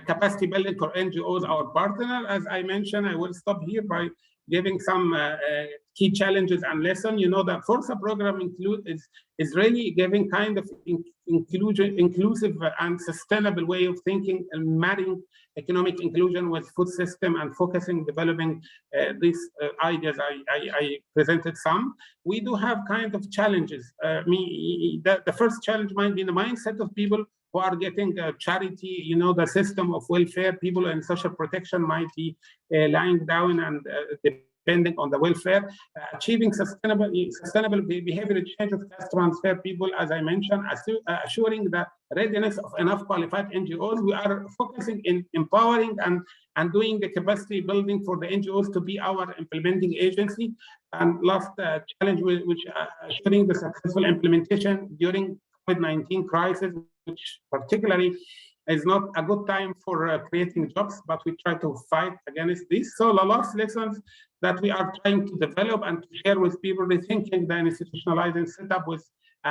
capacity building for NGOs, our partner. As I mentioned, I will stop here by giving some key challenges and lessons. You know, the FORSA program is really giving kind of inclusive and sustainable way of thinking and marrying economic inclusion with food system and focusing, developing these ideas. I presented some. We do have kind of challenges. The first challenge might be the mindset of people who are getting charity. You know, the system of welfare, people in social protection might be lying down and depending on the welfare. Achieving sustainable behavior change of cash transfer people, as I mentioned, assuring the readiness of enough qualified NGOs. We are focusing in empowering and doing the capacity building for the NGOs to be our implementing agency. And last challenge, which assuring the successful implementation during COVID-19 crisis, which particularly is not a good time for creating jobs, but we try to fight against this. So the last lessons that we are trying to develop and to share with people, rethinking the institutionalizing setup with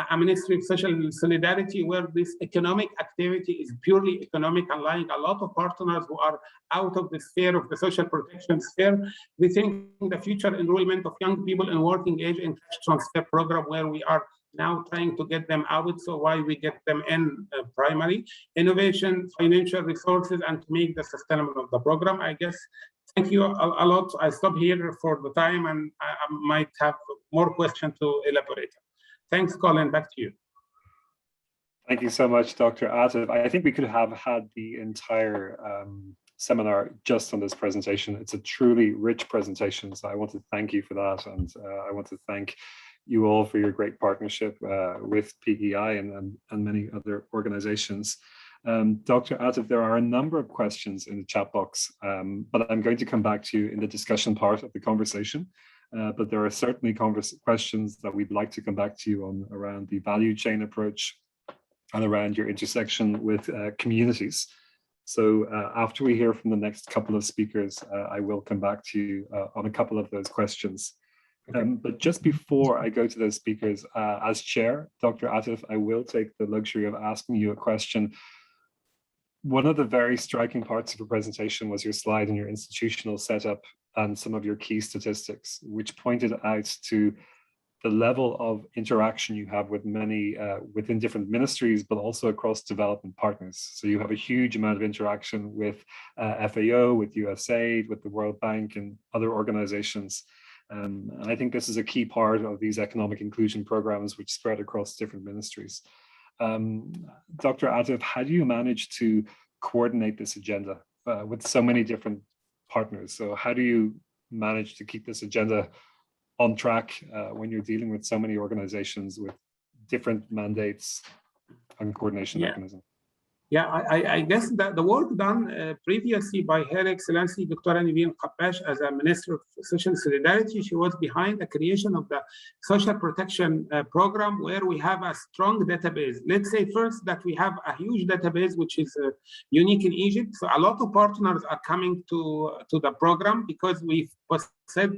a Ministry of Social Solidarity, where this economic activity is purely economic, allowing a lot of partners who are out of the sphere of the social protection sphere. Rethinking the future enrollment of young people in working age in cash transfer program, where we are now trying to get them out, so why we get them in primary. Innovation, financial resources, and to make the sustainable of the program. I guess, thank you a lot. I stop here for the time, and I might have more questions to elaborate. Thanks, Colin, back to you. Thank you so much, Dr. Atif. I think we could have had the entire seminar just on this presentation. It's a truly rich presentation, so I want to thank you for that, and I want to thank you all for your great partnership with PEI and many other organizations. Dr. Atif, there are a number of questions in the chat box, but I'm going to come back to you in the discussion part of the conversation. But there are certainly questions that we'd like to come back to you on around the value chain approach and around your intersection with communities. So after we hear from the next couple of speakers, I will come back to you on a couple of those questions. But just before I go to those speakers, as chair, Dr. Atif, I will take the luxury of asking you a question. One of the very striking parts of your presentation was your slide and your institutional setup and some of your key statistics, which pointed out to the level of interaction you have with many within different ministries, but also across development partners. So you have a huge amount of interaction with FAO, with USAID, with the World Bank and other organizations. And I think this is a key part of these economic inclusion programs, which spread across different ministries. Dr. Atif, how do you manage to coordinate this agenda with so many different partners? So how do you manage to keep this agenda on track when you're dealing with so many organizations with different mandates and coordination mechanisms? Yeah, I guess that the work done previously by Her Excellency Dr. Niveen Qabash as a Minister of Social Solidarity, she was behind the creation of the Social Protection Program, where we have a strong database. Let's say first that we have a huge database, which is unique in Egypt. So a lot of partners are coming to the program because we've said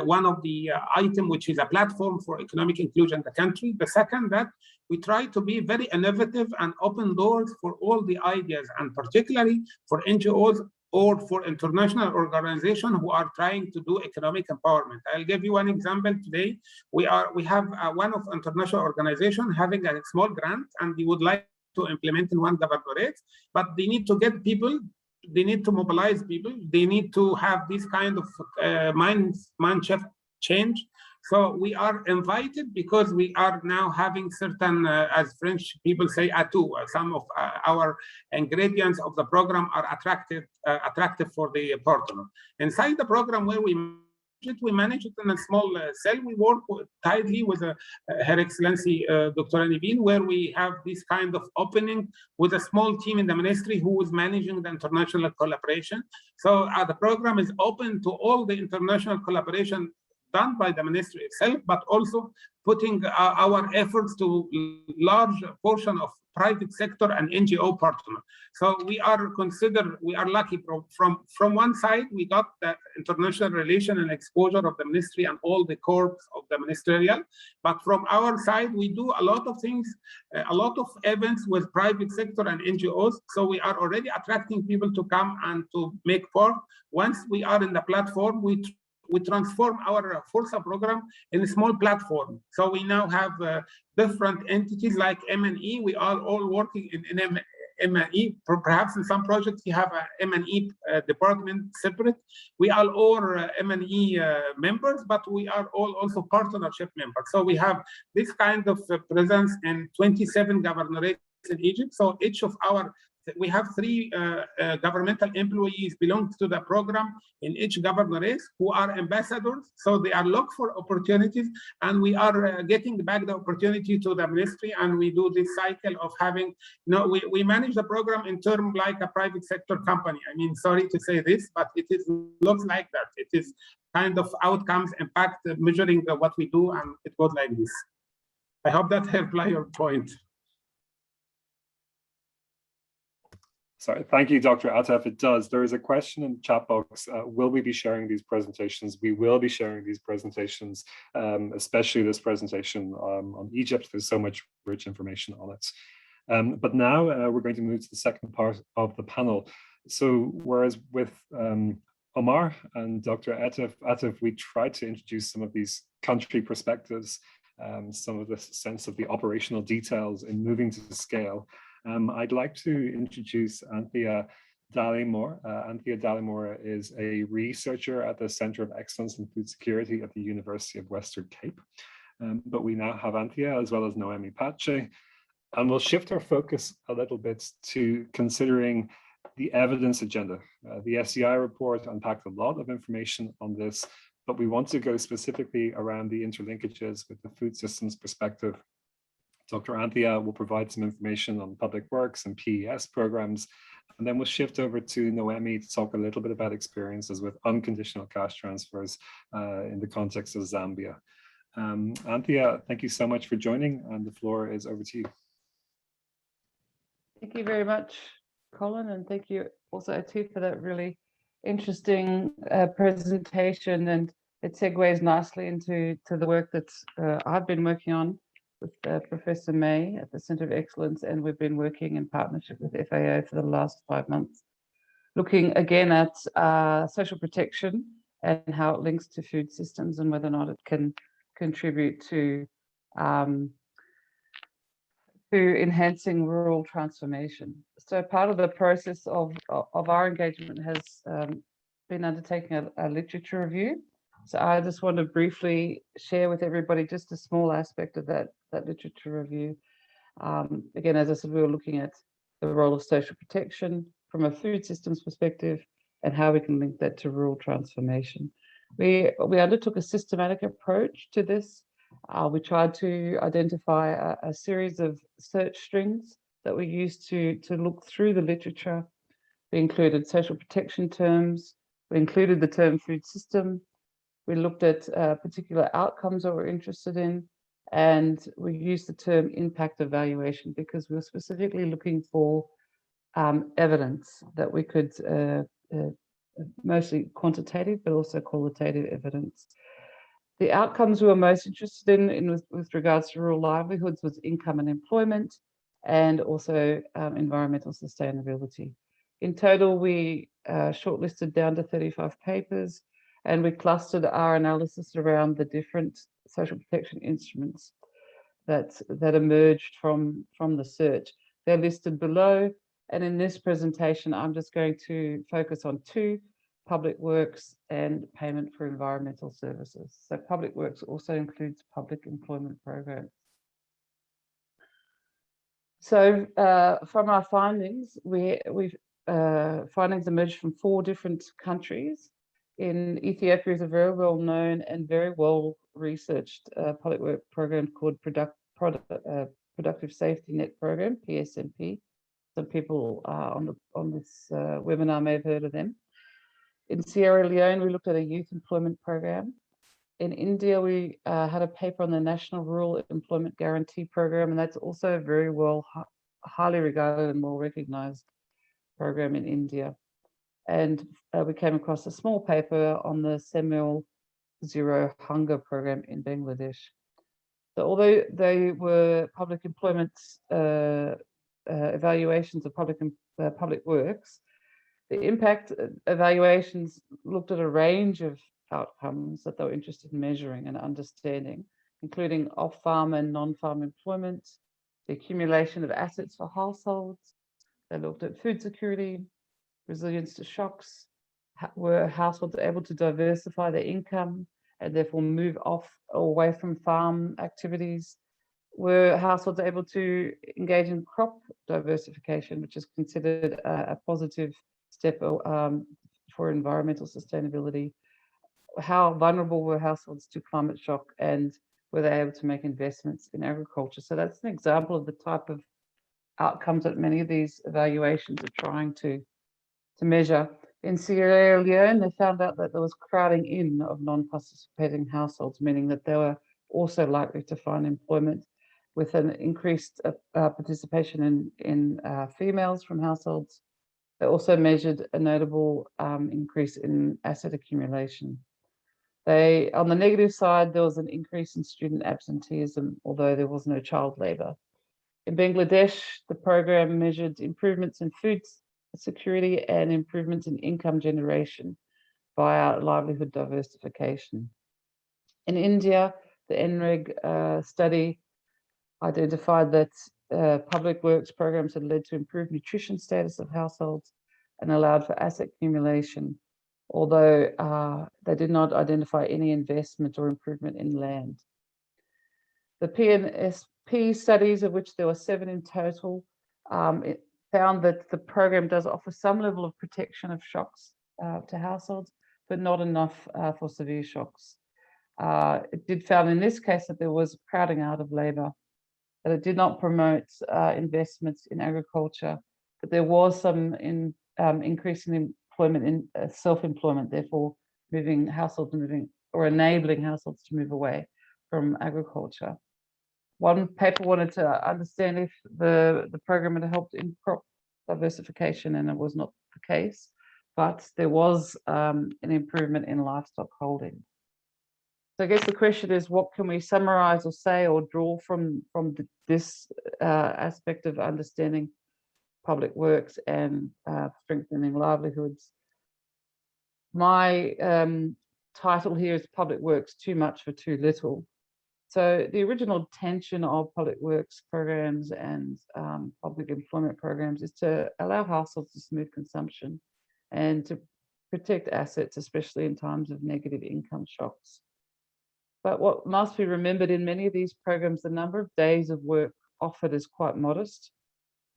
one of the item, which is a platform for economic inclusion in the country. The second, that we try to be very innovative and open doors for all the ideas, and particularly for NGOs or for international organizations who are trying to do economic empowerment. I'll give you one example today. We have one of international organizations having a small grant, and they would like to implement in one governorate, but they need to get people. They need to mobilize people. They need to have this kind of mind shift change. So we are invited because we are now having certain, as French people say, atouts. Some of our ingredients of the program are attractive for the partner. Inside the program where we manage it in a small cell. We work tightly with Her Excellency Dr. Niveen, where we have this kind of opening with a small team in the ministry who is managing the international collaboration. So the program is open to all the international collaboration done by the ministry itself, but also putting our efforts to large portion of private sector and NGO partner. So we are lucky from one side, we got the international relation and exposure of the ministry and all the corps of the ministerial, but from our side, we do a lot of things, a lot of events with private sector and NGOs. So we are already attracting people to come and to make part. Once we are in the platform, we transform our Forza program in a small platform. So we now have different entities like M&E. We are all working in M&E. Perhaps in some projects you have a M&E department separate. We are all M&E members, but we are all also partnership members. So we have this kind of presence in 27 governorates in Egypt. So each of we have 3 governmental employees belong to the program in each governorate who are ambassadors. So they are looked for opportunities, and we are getting back the opportunity to the ministry, and we do this cycle of having, we manage the program in terms like a private sector company. I mean, sorry to say this, but looks like that. It is kind of outcomes, impact, measuring what we do, and it goes like this. I hope that helped your point. Sorry, thank you, Dr. Atif. It does. There is a question in the chat box. Will we be sharing these presentations? We will be sharing these presentations, especially this presentation on Egypt. There's so much rich information on it. But now we're going to move to the second part of the panel. So whereas with Omar and Dr. Atif, we tried to introduce some of these country perspectives, some of the sense of the operational details in moving to the scale. I'd like to introduce Anthea Dallimore. Anthea Dallimore is a researcher at the Center of Excellence in Food Security at the University of Western Cape. But we now have Anthea as well as Noemi Pache, and we'll shift our focus a little bit to considering the evidence agenda. The SEI report unpacked a lot of information on this, but we want to go specifically around the interlinkages with the food systems perspective. Dr. Anthea will provide some information on public works and PES programs, and then we'll shift over to Noemi to talk a little bit about experiences with unconditional cash transfers in the context of Zambia. Anthea, thank you so much for joining, and the floor is over to you. Thank you very much, Colin, and thank you also, Atu, for that really interesting presentation, and it segues nicely into the work that I've been working on with Professor May at the Centre of Excellence, and we've been working in partnership with FAO for the last 5 months, looking again at social protection and how it links to food systems and whether or not it can contribute to enhancing rural transformation. So part of the process of our engagement has been undertaking a literature review. So I just want to briefly share with everybody just a small aspect of that literature review. Again, as I said, we were looking at the role of social protection from a food systems perspective and how we can link that to rural transformation. We undertook a systematic approach to this. We tried to identify a series of search strings that we used to look through the literature. We included social protection terms. We included the term food system. We looked at particular outcomes that we're interested in, and we used the term impact evaluation because we were specifically looking for evidence that we could, mostly quantitative, but also qualitative evidence. The outcomes we were most interested in with regards to rural livelihoods was income and employment, and also environmental sustainability. In total, we shortlisted down to 35 papers, and we clustered our analysis around the different social protection instruments that emerged from the search. They're listed below, and in this presentation, I'm just going to focus on 2: public works and payment for environmental services. So public works also includes public employment programs. So from our findings, findings emerged from 4 different countries. In Ethiopia is a very well-known and very well-researched public work program called Productive Safety Net Program, PSNP. Some people on this webinar may have heard of them. In Sierra Leone, we looked at a youth employment program. In India, we had a paper on the National Rural Employment Guarantee Program, and that's also a very highly regarded and well-recognized program in India. And we came across a small paper on the Semil Zero Hunger Program in Bangladesh. So although they were public employment evaluations of public works, the impact evaluations looked at a range of outcomes that they were interested in measuring and understanding, including off-farm and non-farm employment, the accumulation of assets for households. They looked at food security, resilience to shocks. Were households able to diversify their income and therefore move off or away from farm activities? Were households able to engage in crop diversification, which is considered a positive step for environmental sustainability? How vulnerable were households to climate shock, and were they able to make investments in agriculture? So that's an example of the type of outcomes that many of these evaluations are trying to measure. In Sierra Leone, they found out that there was crowding in of non-participating households, meaning that they were also likely to find employment, with an increased participation in females from households. They also measured a notable increase in asset accumulation. On the negative side, there was an increase in student absenteeism, although there was no child labour. In Bangladesh, the program measured improvements in food security and improvements in income generation via livelihood diversification. In India, the NREG study identified that public works programs had led to improved nutrition status of households and allowed for asset accumulation, although they did not identify any investment or improvement in land. The PNSP studies, of which there were 7 in total, found that the program does offer some level of protection of shocks to households, but not enough for severe shocks. It did found in this case that there was crowding out of labor, that it did not promote investments in agriculture, but there was some increase in employment in self-employment, therefore enabling households to move away from agriculture. One paper wanted to understand if the program had helped in crop diversification, and it was not the case, but there was an improvement in livestock holding. So I guess the question is, what can we summarize or say or draw from this aspect of understanding public works and strengthening livelihoods? My title here is Public Works, Too Much for Too Little. So the original intention of public works programs and public employment programs is to allow households to smooth consumption and to protect assets, especially in times of negative income shocks. But what must be remembered in many of these programs, the number of days of work offered is quite modest,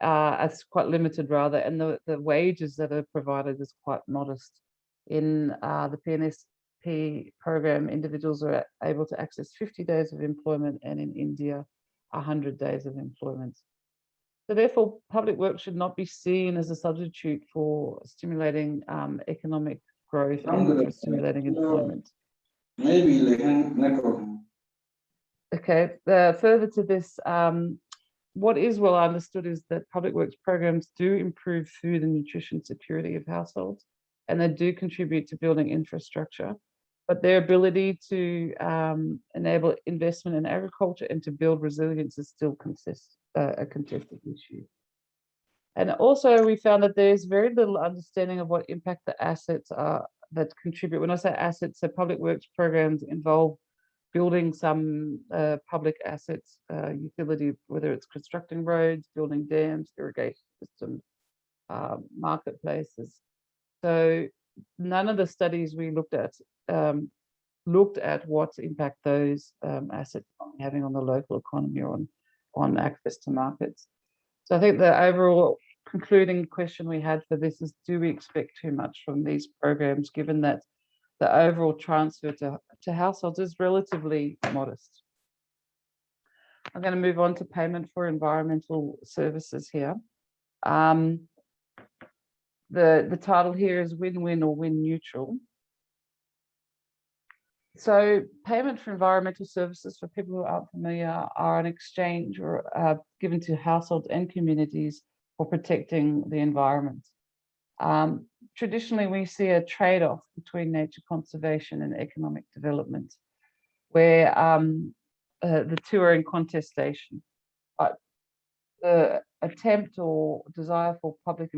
it's quite limited rather, and the wages that are provided is quite modest. In the PNSP program, individuals are able to access 50 days of employment, and in India, 100 days of employment. So therefore, public work should not be seen as a substitute for stimulating economic growth and for stimulating employment. Okay, further to this, what is well understood is that public works programs do improve food and nutrition security of households, and they do contribute to building infrastructure, but their ability to enable investment in agriculture and to build resilience is still a contested issue. And also we found that there's very little understanding of what impact the assets are that contribute. When I say assets, so public works programs involve building some public assets, utility, whether it's constructing roads, building dams, irrigation systems, marketplaces. So none of the studies we looked at what impact those assets are having on the local economy or on access to markets. So I think the overall concluding question we had for this is, do we expect too much from these programs, given that the overall transfer to households is relatively modest? I'm going to move on to payment for environmental services here. The title here is win-win or win-neutral. So payment for environmental services, for people who aren't familiar, are an exchange or given to households and communities for protecting the environment. Traditionally, we see a trade-off between nature conservation and economic development, where the two are in contestation. But the attempt or desire for public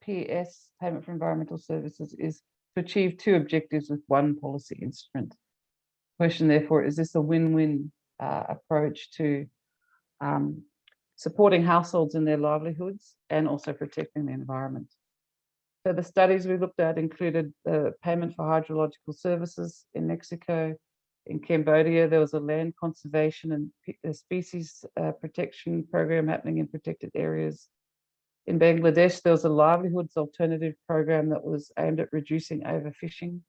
PES, payment for environmental services, is to achieve two objectives with one policy instrument. The question, therefore, is this a win-win approach to supporting households in their livelihoods and also protecting the environment? So the studies we looked at included payment for hydrological services in Mexico. In Cambodia, there was a land conservation and species protection program happening in protected areas. In Bangladesh, there was a livelihoods alternative program that was aimed at reducing overfishing.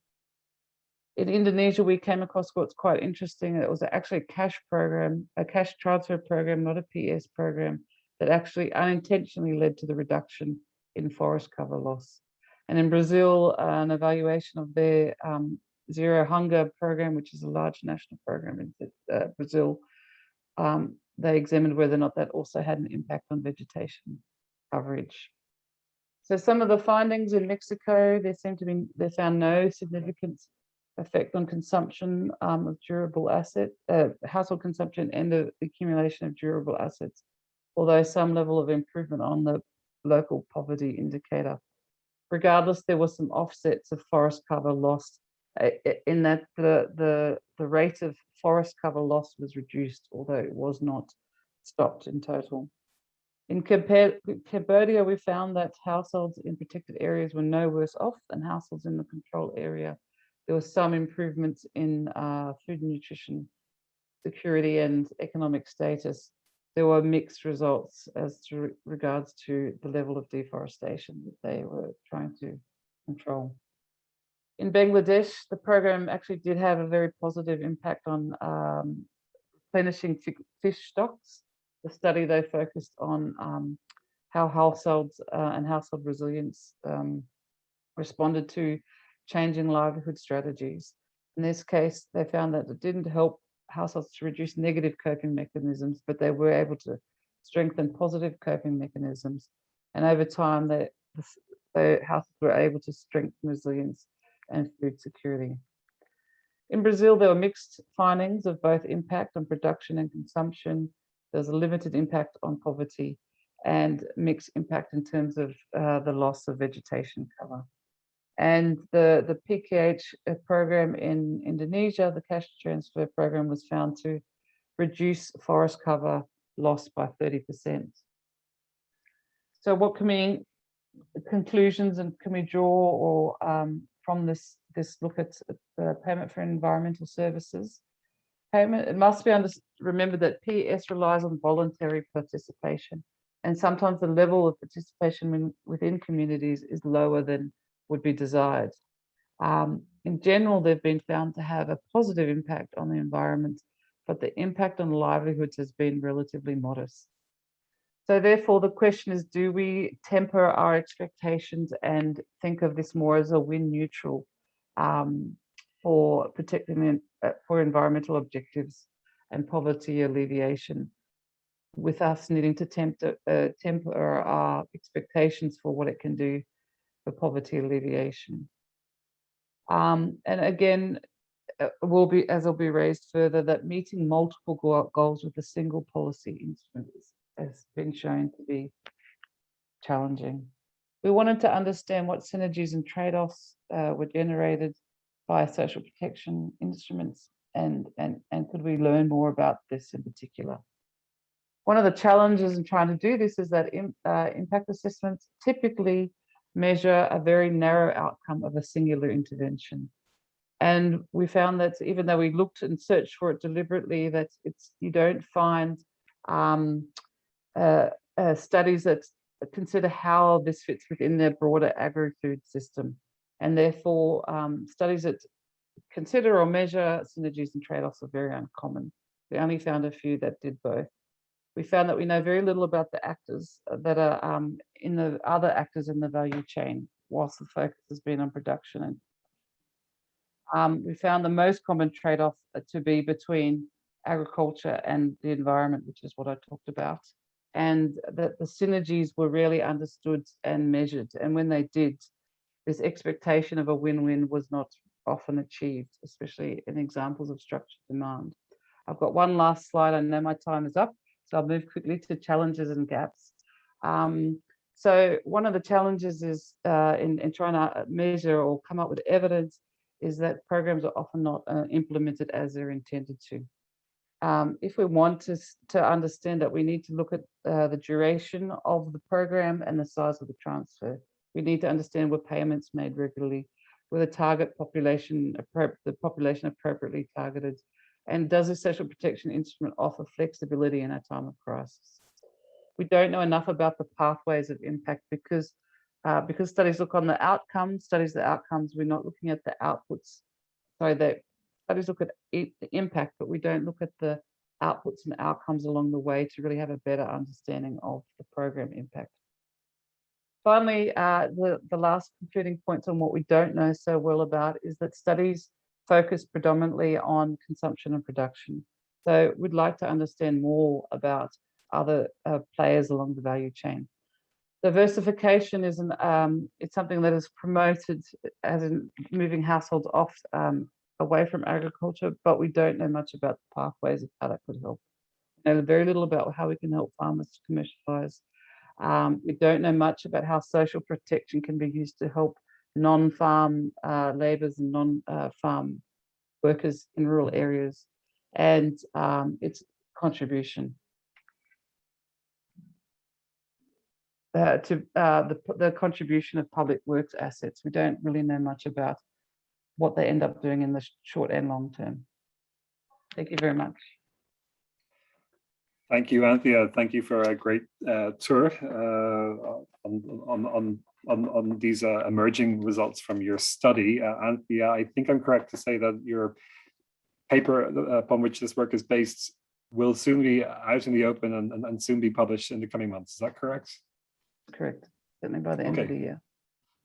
In Indonesia, we came across what's quite interesting. It was actually a cash program, a cash transfer program, not a PS program, that actually unintentionally led to the reduction in forest cover loss. And in Brazil, an evaluation of their Zero Hunger program, which is a large national program in Brazil, they examined whether or not that also had an impact on vegetation coverage. So some of the findings in Mexico, they found no significant effect on consumption of durable assets, household consumption and the accumulation of durable assets, although some level of improvement on the local poverty indicator. Regardless, there was some offsets of forest cover loss in that the rate of forest cover loss was reduced, although it was not stopped in total. In Cambodia, we found that households in protected areas were no worse off than households in the control area. There was some improvements in food and nutrition security and economic status. There were mixed results as to regards to the level of deforestation that they were trying to control. In Bangladesh, the program actually did have a very positive impact on replenishing fish stocks. The study, they focused on how households and household resilience responded to changing livelihood strategies. In this case, they found that it didn't help households to reduce negative coping mechanisms, but they were able to strengthen positive coping mechanisms. And over time, the households were able to strengthen resilience and food security. In Brazil, there were mixed findings of both impact on production and consumption. There's a limited impact on poverty and mixed impact in terms of the loss of vegetation cover. And the PKH program in Indonesia, the cash transfer program, was found to reduce forest cover loss by 30%. So what conclusions can we draw or from this look at the payment for environmental services? Payment, it must be remembered that PES relies on voluntary participation, and sometimes the level of participation within communities is lower than would be desired. In general, they've been found to have a positive impact on the environment, but the impact on livelihoods has been relatively modest. So therefore, the question is, do we temper our expectations and think of this more as a win neutral for protecting for environmental objectives and poverty alleviation, with us needing to temper our expectations for what it can do for poverty alleviation. And again, as will be raised further, that meeting multiple goals with a single policy instrument has been shown to be challenging. We wanted to understand what synergies and trade-offs were generated by social protection instruments, and could we learn more about this in particular. One of the challenges in trying to do this is that impact assessments typically measure a very narrow outcome of a singular intervention. And we found that even though we looked and searched for it deliberately, that you don't find studies that consider how this fits within their broader agri-food system. And therefore, studies that consider or measure synergies and trade-offs are very uncommon. We only found a few that did both. We found that we know very little about the actors that are in the other actors in the value chain, whilst the focus has been on production. And we found the most common trade-off to be between agriculture and the environment, which is what I talked about, and that the synergies were really understood and measured. And when they did, this expectation of a win-win was not often achieved, especially in examples of structured demand. I've got one last slide. I know my time is up, so I'll move quickly to challenges and gaps. So one of the challenges is in trying to measure or come up with evidence is that programs are often not implemented as they're intended to. If we want to understand that, we need to look at the duration of the program and the size of the transfer. We need to understand were payments made regularly, were the target population, the population appropriately targeted, and does the social protection instrument offer flexibility in a time of crisis? We don't know enough about the pathways of impact because studies look on the outcomes, we're not looking at the outputs. Sorry, studies look at the impact, but we don't look at the outputs and outcomes along the way to really have a better understanding of the program impact. Finally, the last concluding points on what we don't know so well about is that studies focus predominantly on consumption and production. So we'd like to understand more about other players along the value chain. Diversification is it's something that is promoted as in moving households off away from agriculture, but we don't know much about the pathways of how that could help. We know very little about how we can help farmers to commercialize. We don't know much about how social protection can be used to help non-farm laborers and non-farm workers in rural areas, and its contribution to the contribution of public works assets. We don't really know much about what they end up doing in the short and long term. Thank you very much. Thank you, Anthea. Thank you for a great tour on on these emerging results from your study. Anthea, I think I'm correct to say that your paper upon which this work is based will soon be out in the open and soon be published in the coming months. Is that correct? Correct. Certainly by the end of the year.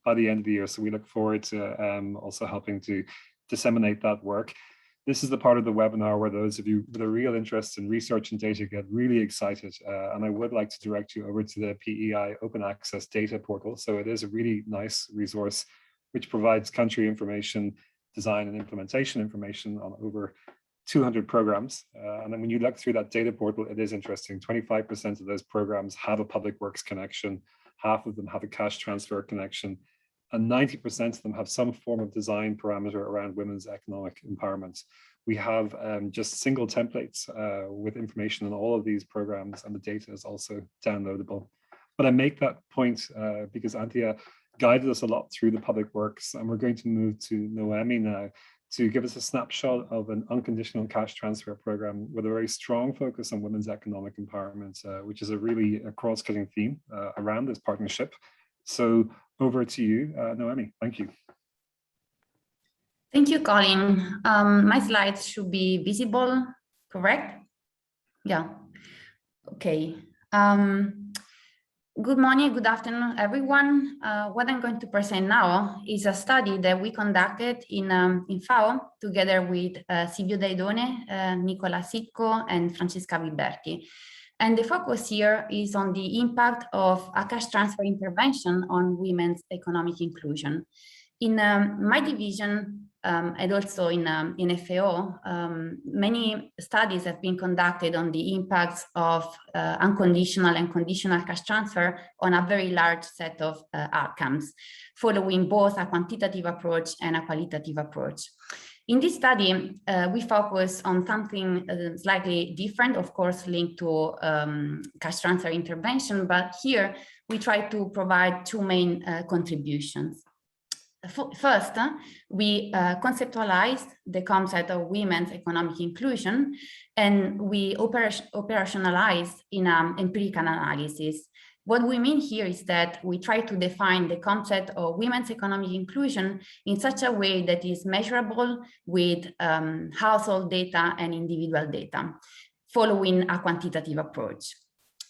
By the end of the year. So we look forward to also helping to disseminate that work. This is the part of the webinar where those of you with a real interest in research and data get really excited. And I would like to direct you over to the PEI Open Access Data Portal. So it is a really nice resource which provides country information, design and implementation information on over 200 programs. And then when you look through that data portal, it is interesting. 25% of those programs have a public works connection. Half of them have a cash transfer connection. And 90% of them have some form of design parameter around women's economic empowerment. We have just single templates with information on all of these programs, and the data is also downloadable. But I make that point because Anthea guided us a lot through the public works, and we're going to move to Noemi now to give us a snapshot of an unconditional cash transfer program with a very strong focus on women's economic empowerment, which is a really cross-cutting theme around this partnership. So over to you, Noemi. Thank you. Thank you, Colin. My slides should be visible, correct? Yeah. Okay. Good morning, good afternoon, everyone. What I'm going to present now is a study that we conducted in FAO together with Silvio Daidone, Nicola Sitko, and Francesca Viberti. And the focus here is on the impact of a cash transfer intervention on women's economic inclusion. In my division, and also in FAO, many studies have been conducted on the impacts of unconditional and conditional cash transfer on a very large set of outcomes, following both a quantitative approach and a qualitative approach. In this study, we focus on something slightly different, of course, linked to cash transfer intervention, but here we try to provide two main contributions. First, we conceptualized the concept of women's economic inclusion, and we operationalized in an empirical analysis. What we mean here is that we try to define the concept of women's economic inclusion in such a way that is measurable with household data and individual data, following a quantitative approach.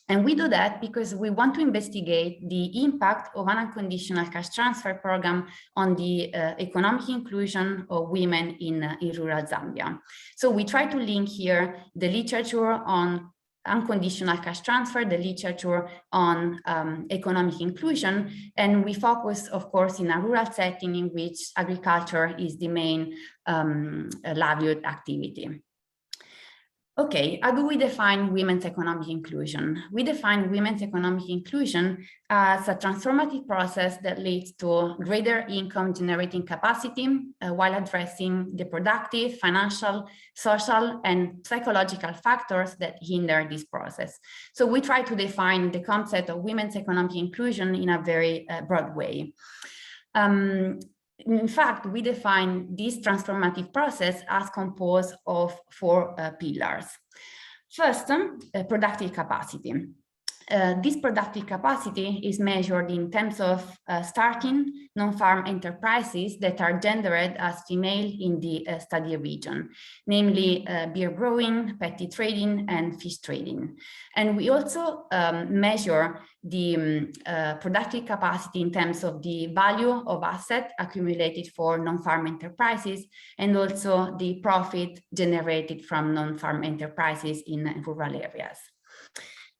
And we do that because we want to investigate the impact of an unconditional cash transfer program on the economic inclusion of women in rural Zambia. So we try to link here the literature on unconditional cash transfer, the literature on economic inclusion, and we focus, of course, in a rural setting in which agriculture is the main livelihood activity. Okay, how do we define women's economic inclusion? We define women's economic inclusion as a transformative process that leads to greater income generating capacity while addressing the productive, financial, social, and psychological factors that hinder this process. So we try to define the concept of women's economic inclusion in a very broad way. In fact, we define this transformative process as composed of four pillars. First, productive capacity. This productive capacity is measured in terms of starting non-farm enterprises that are gendered as female in the study region, namely beer brewing, petty trading, and fish trading. And we also measure the productive capacity in terms of the value of asset accumulated for non-farm enterprises, and also the profit generated from non-farm enterprises in rural areas.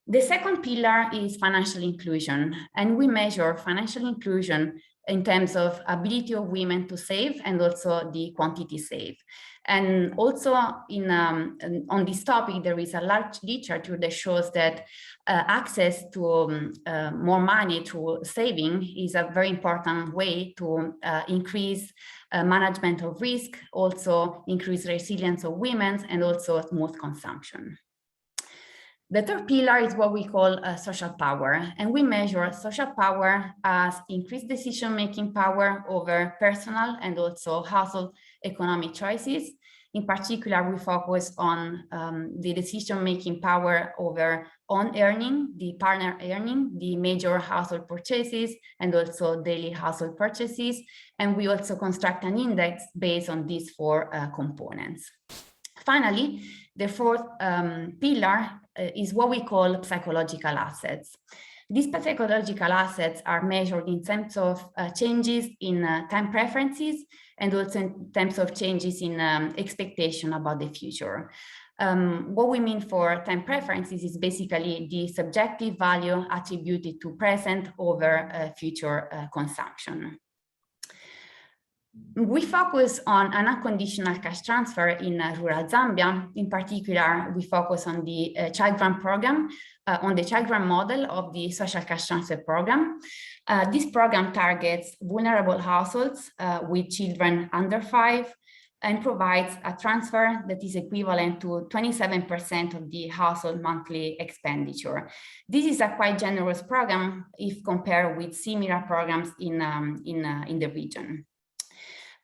The second pillar is financial inclusion, and we measure financial inclusion in terms of ability of women to save and also the quantity saved. And also on this topic, there is a large literature that shows that access to more money through saving is a very important way to increase management of risk, also increase resilience of women, and also smooth consumption. The third pillar is what we call social power, and we measure social power as increased decision-making power over personal and also household economic choices, In particular, we focus on the decision-making power over own earning, the partner earning, the major household purchases, and also daily household purchases. And we also construct an index based on these 4 components. Finally, the 4th pillar is what we call psychological assets. These psychological assets are measured in terms of changes in time preferences and also in terms of changes in expectation about the future. What we mean for time preferences is basically the subjective value attributed to present over future consumption. We focus on an unconditional cash transfer in rural Zambia. In particular, we focus on the child grant program, on the child grant model of the social cash transfer program. This program targets vulnerable households with children under 5 and provides a transfer that is equivalent to 27% of the household monthly expenditure. This is a quite generous program if compared with similar programs in the region.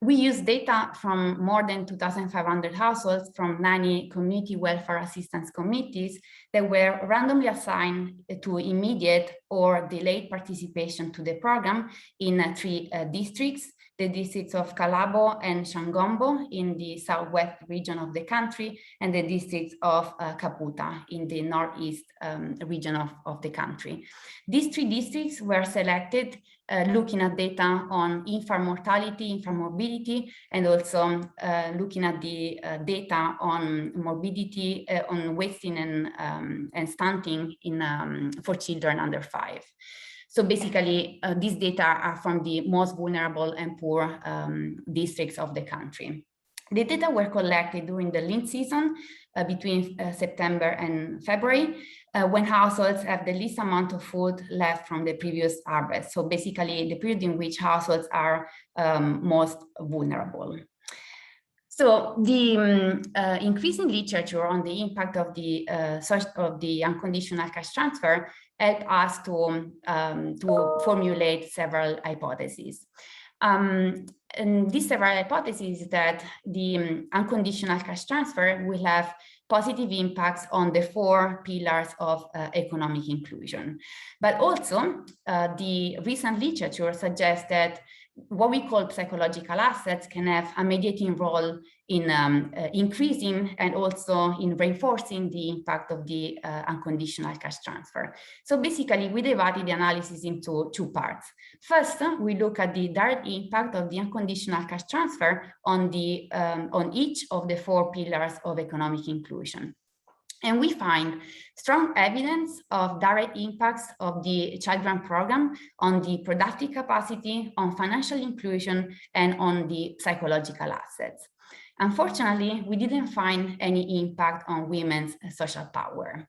We use data from more than 2,500 households from 90 community welfare assistance committees that were randomly assigned to immediate or delayed participation to the program in 3 districts, the districts of Kalabo and Shangombo in the southwest region of the country, and the districts of Kaputa in the northeast region of the country. These 3 districts were selected looking at data on infant mortality, infant morbidity, and also looking at the data on morbidity, on wasting and stunting for children under 5. So basically, these data are from the most vulnerable and poor districts of the country. The data were collected during the lent season between September and February, when households have the least amount of food left from the previous harvest. So basically, the period in which households are most vulnerable. So the increasing literature on the impact of the unconditional cash transfer helped us to formulate several hypotheses. And these several hypotheses is that the unconditional cash transfer will have positive impacts on the 4 pillars of economic inclusion. But also, the recent literature suggests that what we call psychological assets can have a mediating role in increasing and also in reinforcing the impact of the unconditional cash transfer. So basically, we divided the analysis into 2 parts. First, we look at the direct impact of the unconditional cash transfer on each of the 4 pillars of economic inclusion. And we find strong evidence of direct impacts of the child grant program on the productive capacity, on financial inclusion, and on the psychological assets. Unfortunately, we didn't find any impact on women's social power.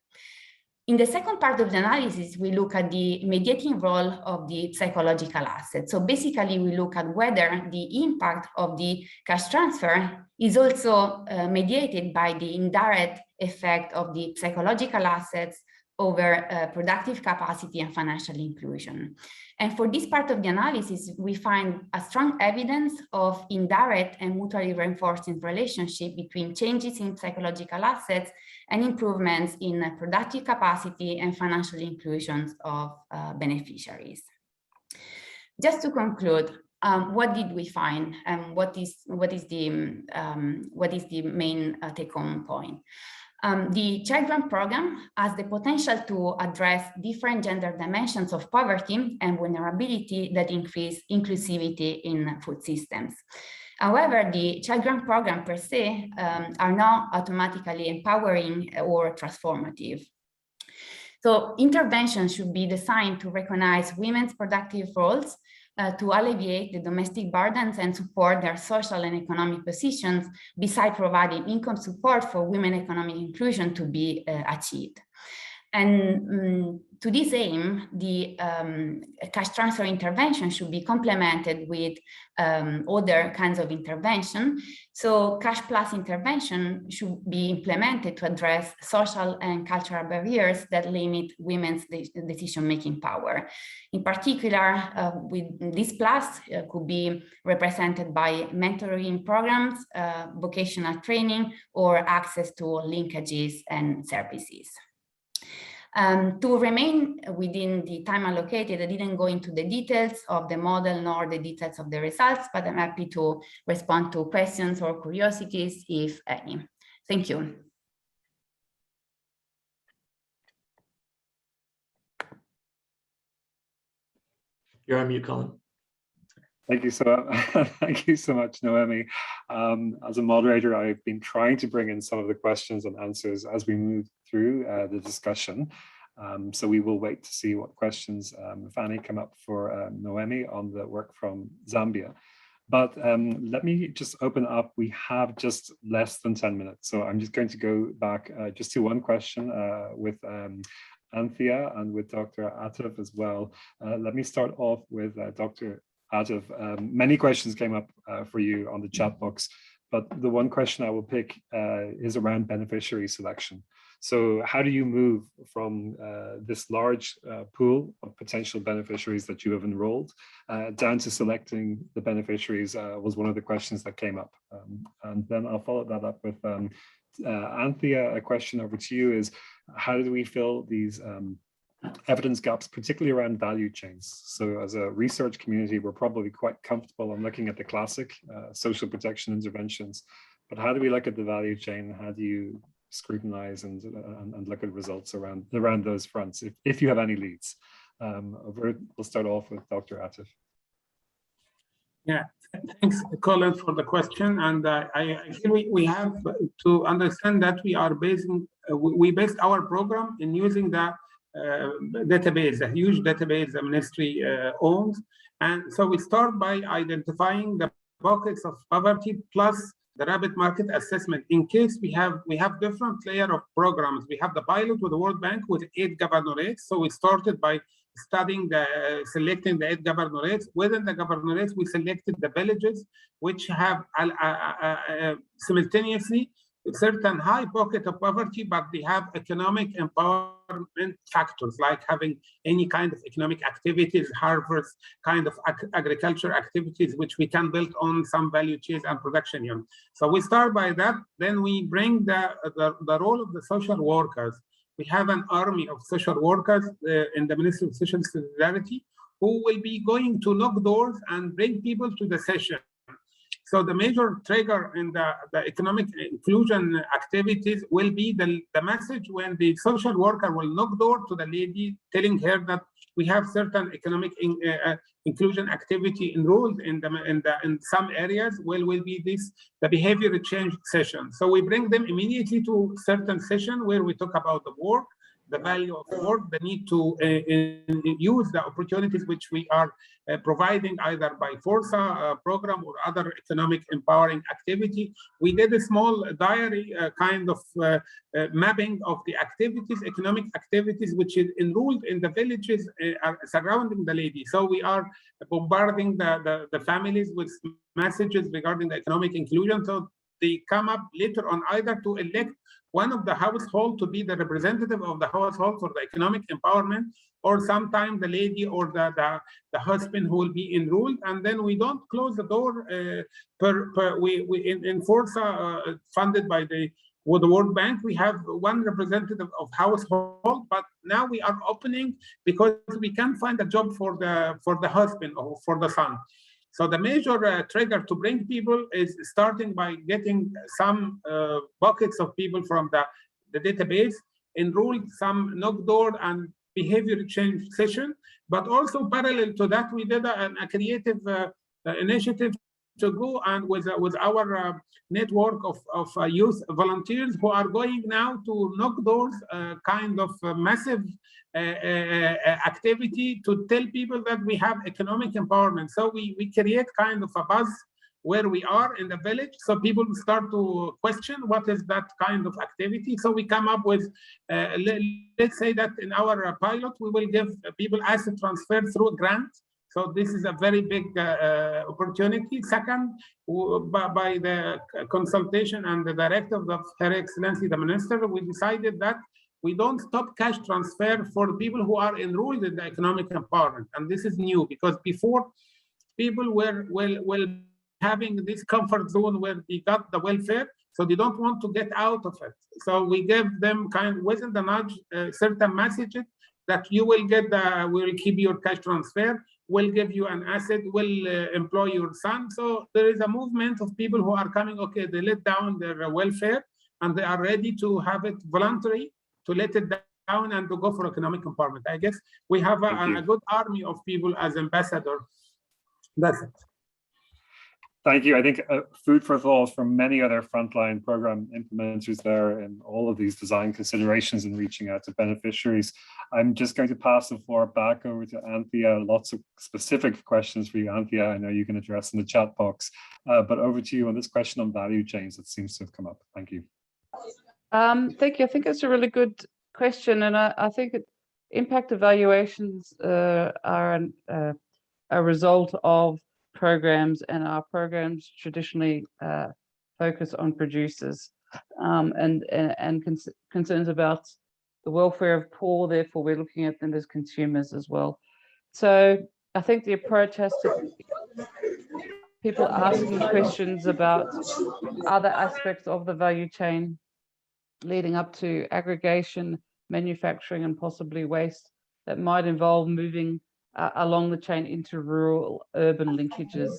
In the second part of the analysis, we look at the mediating role of the psychological assets. So basically, we look at whether the impact of the cash transfer is also mediated by the indirect effect of the psychological assets over productive capacity and financial inclusion. And for this part of the analysis, we find a strong evidence of indirect and mutually reinforcing relationship between changes in psychological assets and improvements in productive capacity and financial inclusions of beneficiaries. Just to conclude, what did we find, and what is the main take-home point? The child grant program has the potential to address different gender dimensions of poverty and vulnerability that increase inclusivity in food systems. However, the child grant program per se are not automatically empowering or transformative. So interventions should be designed to recognize women's productive roles, to alleviate the domestic burdens and support their social and economic positions, besides providing income support for women economic inclusion to be achieved. And to this aim, the cash transfer intervention should be complemented with other kinds of intervention. So cash plus intervention should be implemented to address social and cultural barriers that limit women's decision-making power. In particular, with this plus could be represented by mentoring programs, vocational training, or access to linkages and services. To remain within the time allocated, I didn't go into the details of the model nor the details of the results, but I'm happy to respond to questions or curiosities, if any. Thank you. You're on mute, Colin. Thank you so much, Noemi. As a moderator, I've been trying to bring in some of the questions and answers as we move through the discussion. So we will wait to see what questions, if any, come up for Noemi on the work from Zambia. But let me just open up. We have just less than 10 minutes. So I'm just going to go back just to one question with Anthea and with Dr. Atef as well. Let me start off with Dr. Atef. Many questions came up for you on the chat box, but the one question I will pick is around beneficiary selection. So how do you move from this large pool of potential beneficiaries that you have enrolled down to selecting the beneficiaries was one of the questions that came up. And then I'll follow that up with Anthea. A question over to you is, how do we fill these evidence gaps, particularly around value chains? So as a research community, we're probably quite comfortable on looking at the classic social protection interventions, but how do we look at the value chain? How do you scrutinize and look at results around those fronts, if you have any leads? We'll start off with Dr. Atef. Yeah, thanks, Colin, for the question. And I feel we have to understand that we based our program in using the database, a huge database the ministry owns. And so we start by identifying the pockets of poverty plus the rapid market assessment. In case we have different layer of programs. We have the pilot with the World Bank with 8 governorates. So we started by studying selecting the 8 governorates. Within the governorates, we selected the villages which have simultaneously certain high pocket of poverty, but they have economic empowerment factors, like having any kind of economic activities, harvest, kind of agriculture activities, which we can build on some value chains and production units. So we start by that. Then we bring the role of the social workers. We have an army of social workers in the Ministry of Social Solidarity who will be going to knock doors and bring people to the session. So the major trigger in the economic inclusion activities will be the message when the social worker will knock door to the lady, telling her that we have certain economic inclusion activity enrolled in some areas. Will be the behavior change session. So we bring them immediately to certain session where we talk about the work, the value of work, the need to use the opportunities which we are providing either by Forza program or other economic empowering activity. We did a small diary kind of mapping of the activities, economic activities, which is enrolled in the villages surrounding the lady. So we are bombarding the families with messages regarding the economic inclusion. So they come up later on either to elect one of the household to be the representative of the household for the economic empowerment, or sometimes the lady or the husband who will be enrolled. And then we don't close the door in Forza funded by the World Bank. We have one representative of household, but now we are opening because we can't find a job for the husband or for the son. So the major trigger to bring people is starting by getting some buckets of people from the database, enrolled some knock door and behavior change session. But also parallel to that, we did a creative initiative to go and with our network of youth volunteers who are going now to knock doors, kind of massive activity to tell people that we have economic empowerment. So we create kind of a buzz where we are in the village. So people start to question what is that kind of activity. So we come up with, let's say that in our pilot, we will give people asset transfer through a grant. So this is a very big opportunity. Second, by the consultation and the directive of Her Excellency the Minister, we decided that we don't stop cash transfer for people who are enrolled in the economic empowerment. And this is new, because before people were having this comfort zone where they got the welfare, so they don't want to get out of it. So we gave them within the nudge certain messages that you will get we'll keep your cash transfer, we'll give you an asset, we'll employ your son. So there is a movement of people who are coming, okay, they let down their welfare and they are ready to have it voluntary, to let it down and to go for economic empowerment. I guess we have a good army of people as ambassadors. That's it. Thank you. I think food for thought from many other frontline program implementers there in all of these design considerations and reaching out to beneficiaries. I'm just going to pass the floor back over to Anthea. Lots of specific questions for you, Anthea. I know you can address in the chat box, but over to you on this question on value chains that seems to have come up. Thank you. Thank you. I think it's a really good question, and I think impact evaluations are a result of programs, and our programs traditionally focus on producers and concerns about the welfare of poor. Therefore, we're looking at them as consumers as well. So I think the approach has to be people asking questions about other aspects of the value chain leading up to aggregation, manufacturing, and possibly waste that might involve moving along the chain into rural urban linkages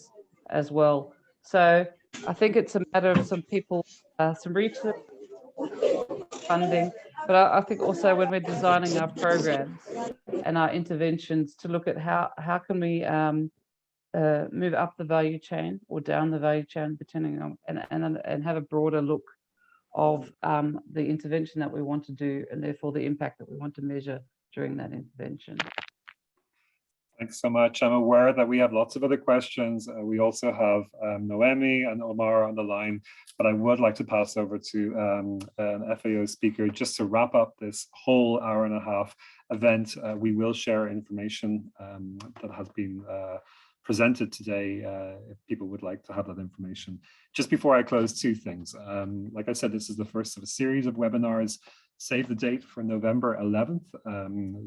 as well. So I think it's a matter of some people, some research funding, but I think also when we're designing our programs and our interventions to look at how can we move up the value chain or down the value chain, depending on, and have a broader look of the intervention that we want to do, and therefore the impact that we want to measure during that intervention. Thanks so much. I'm aware that we have lots of other questions. We also have Noemi and Omar on the line, but I would like to pass over to an FAO speaker just to wrap up this whole hour-and-a-half event. We will share information that has been presented today if people would like to have that information. Just before I close, two things. Like I said, this is the first of a series of webinars. Save the date for November 11th.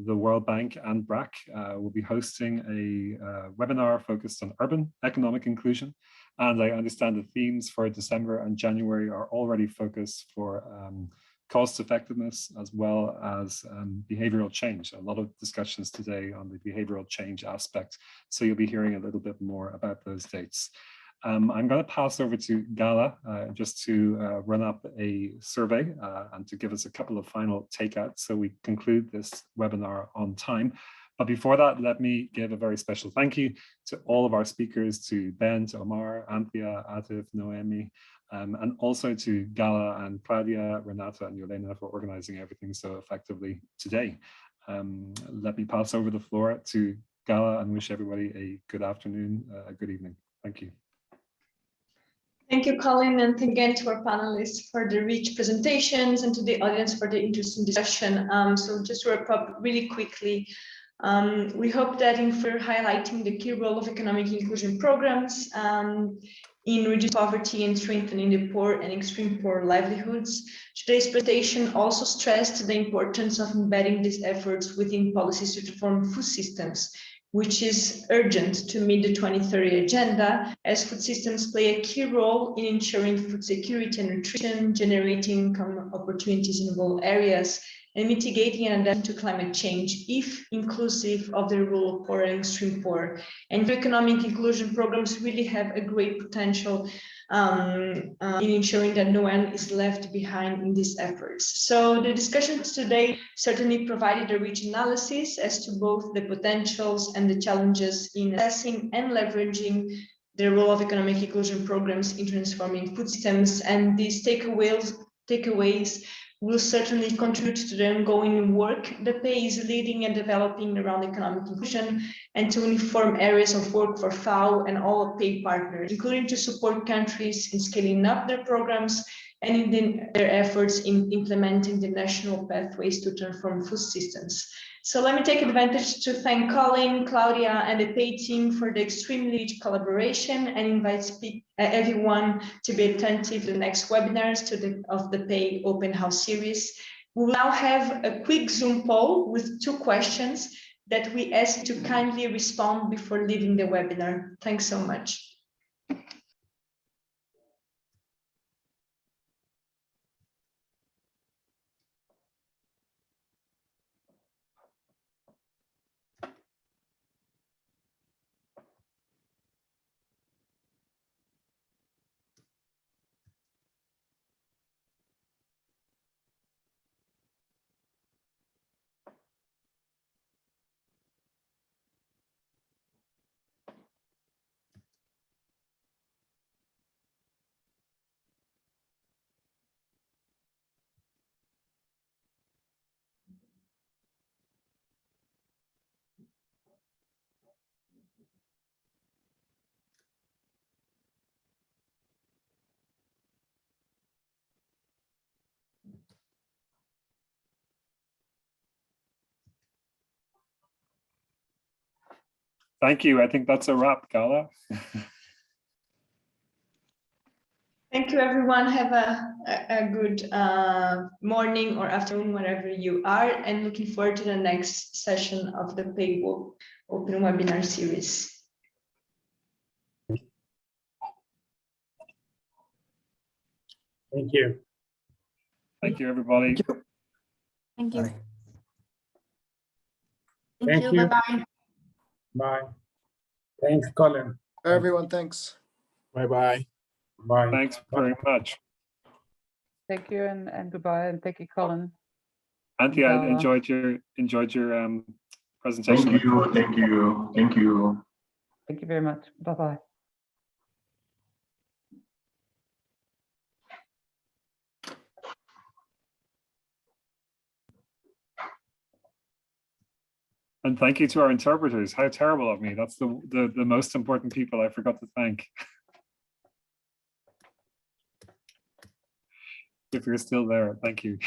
The World Bank and BRAC will be hosting a webinar focused on urban economic inclusion. And I understand the themes for December and January are already focused for cost effectiveness as well as behavioral change. A lot of discussions today on the behavioral change aspect. So you'll be hearing a little bit more about those dates. I'm going to pass over to Gala just to run up a survey and to give us a couple of final takeouts so we conclude this webinar on time. But before that, let me give a very special thank you to all of our speakers, to Ben, to Omar, Anthea, Atif, Noemi, and also to Gala and Claudia, Renata, and Yelena for organizing everything so effectively today. Let me pass over the floor to Gala and wish everybody a good afternoon, a good evening. Thank you. Thank you, Colin, and again to our panelists for the rich presentations and to the audience for the interesting discussion. So just to wrap up really quickly, we hope that in further highlighting the key role of economic inclusion programs in reducing poverty and strengthening the poor and extreme poor livelihoods, today's presentation also stressed the importance of embedding these efforts within policies to transform food systems, which is urgent to meet the 2030 agenda, as food systems play a key role in ensuring food security and nutrition, generating income opportunities in rural areas, and mitigating and adapting to climate change, if inclusive of the rural poor and extreme poor. And economic inclusion programs really have a great potential in ensuring that no one is left behind in these efforts. So the discussions today certainly provided a rich analysis as to both the potentials and the challenges in assessing and leveraging the role of economic inclusion programs in transforming food systems. And these takeaways will certainly contribute to the ongoing work the PEI is leading and developing around economic inclusion, and to inform areas of work for FAO and all PEI partners, including to support countries in scaling up their programs and in their efforts in implementing the national pathways to transform food systems. So let me take advantage to thank Colin, Claudia, and the PEI team for the extremely rich collaboration, and invite everyone to be attentive to the next webinars of the PEI Open House series. We will now have a quick Zoom poll with 2 questions that we ask to kindly respond before leaving the webinar. Thanks so much. Thank you. I think that's a wrap, Gala. Thank you, everyone. Have a good morning or afternoon, wherever you are, and looking forward to the next session of the PEI Open Webinar series. Thank you. Thank you, everybody. Thank you. Bye. Thank you. Bye-bye. Bye. Thanks, Colin. Everyone, thanks. Bye-bye. Bye. Thanks very much. Thank you and goodbye, and thank you, Colin. Anthea, I Gala. enjoyed your presentation. Thank you. Thank you. Thank you. Thank you very much. Bye-bye. And thank you to our interpreters. How terrible of me. That's the most important people I forgot to thank. If you're still there, thank you.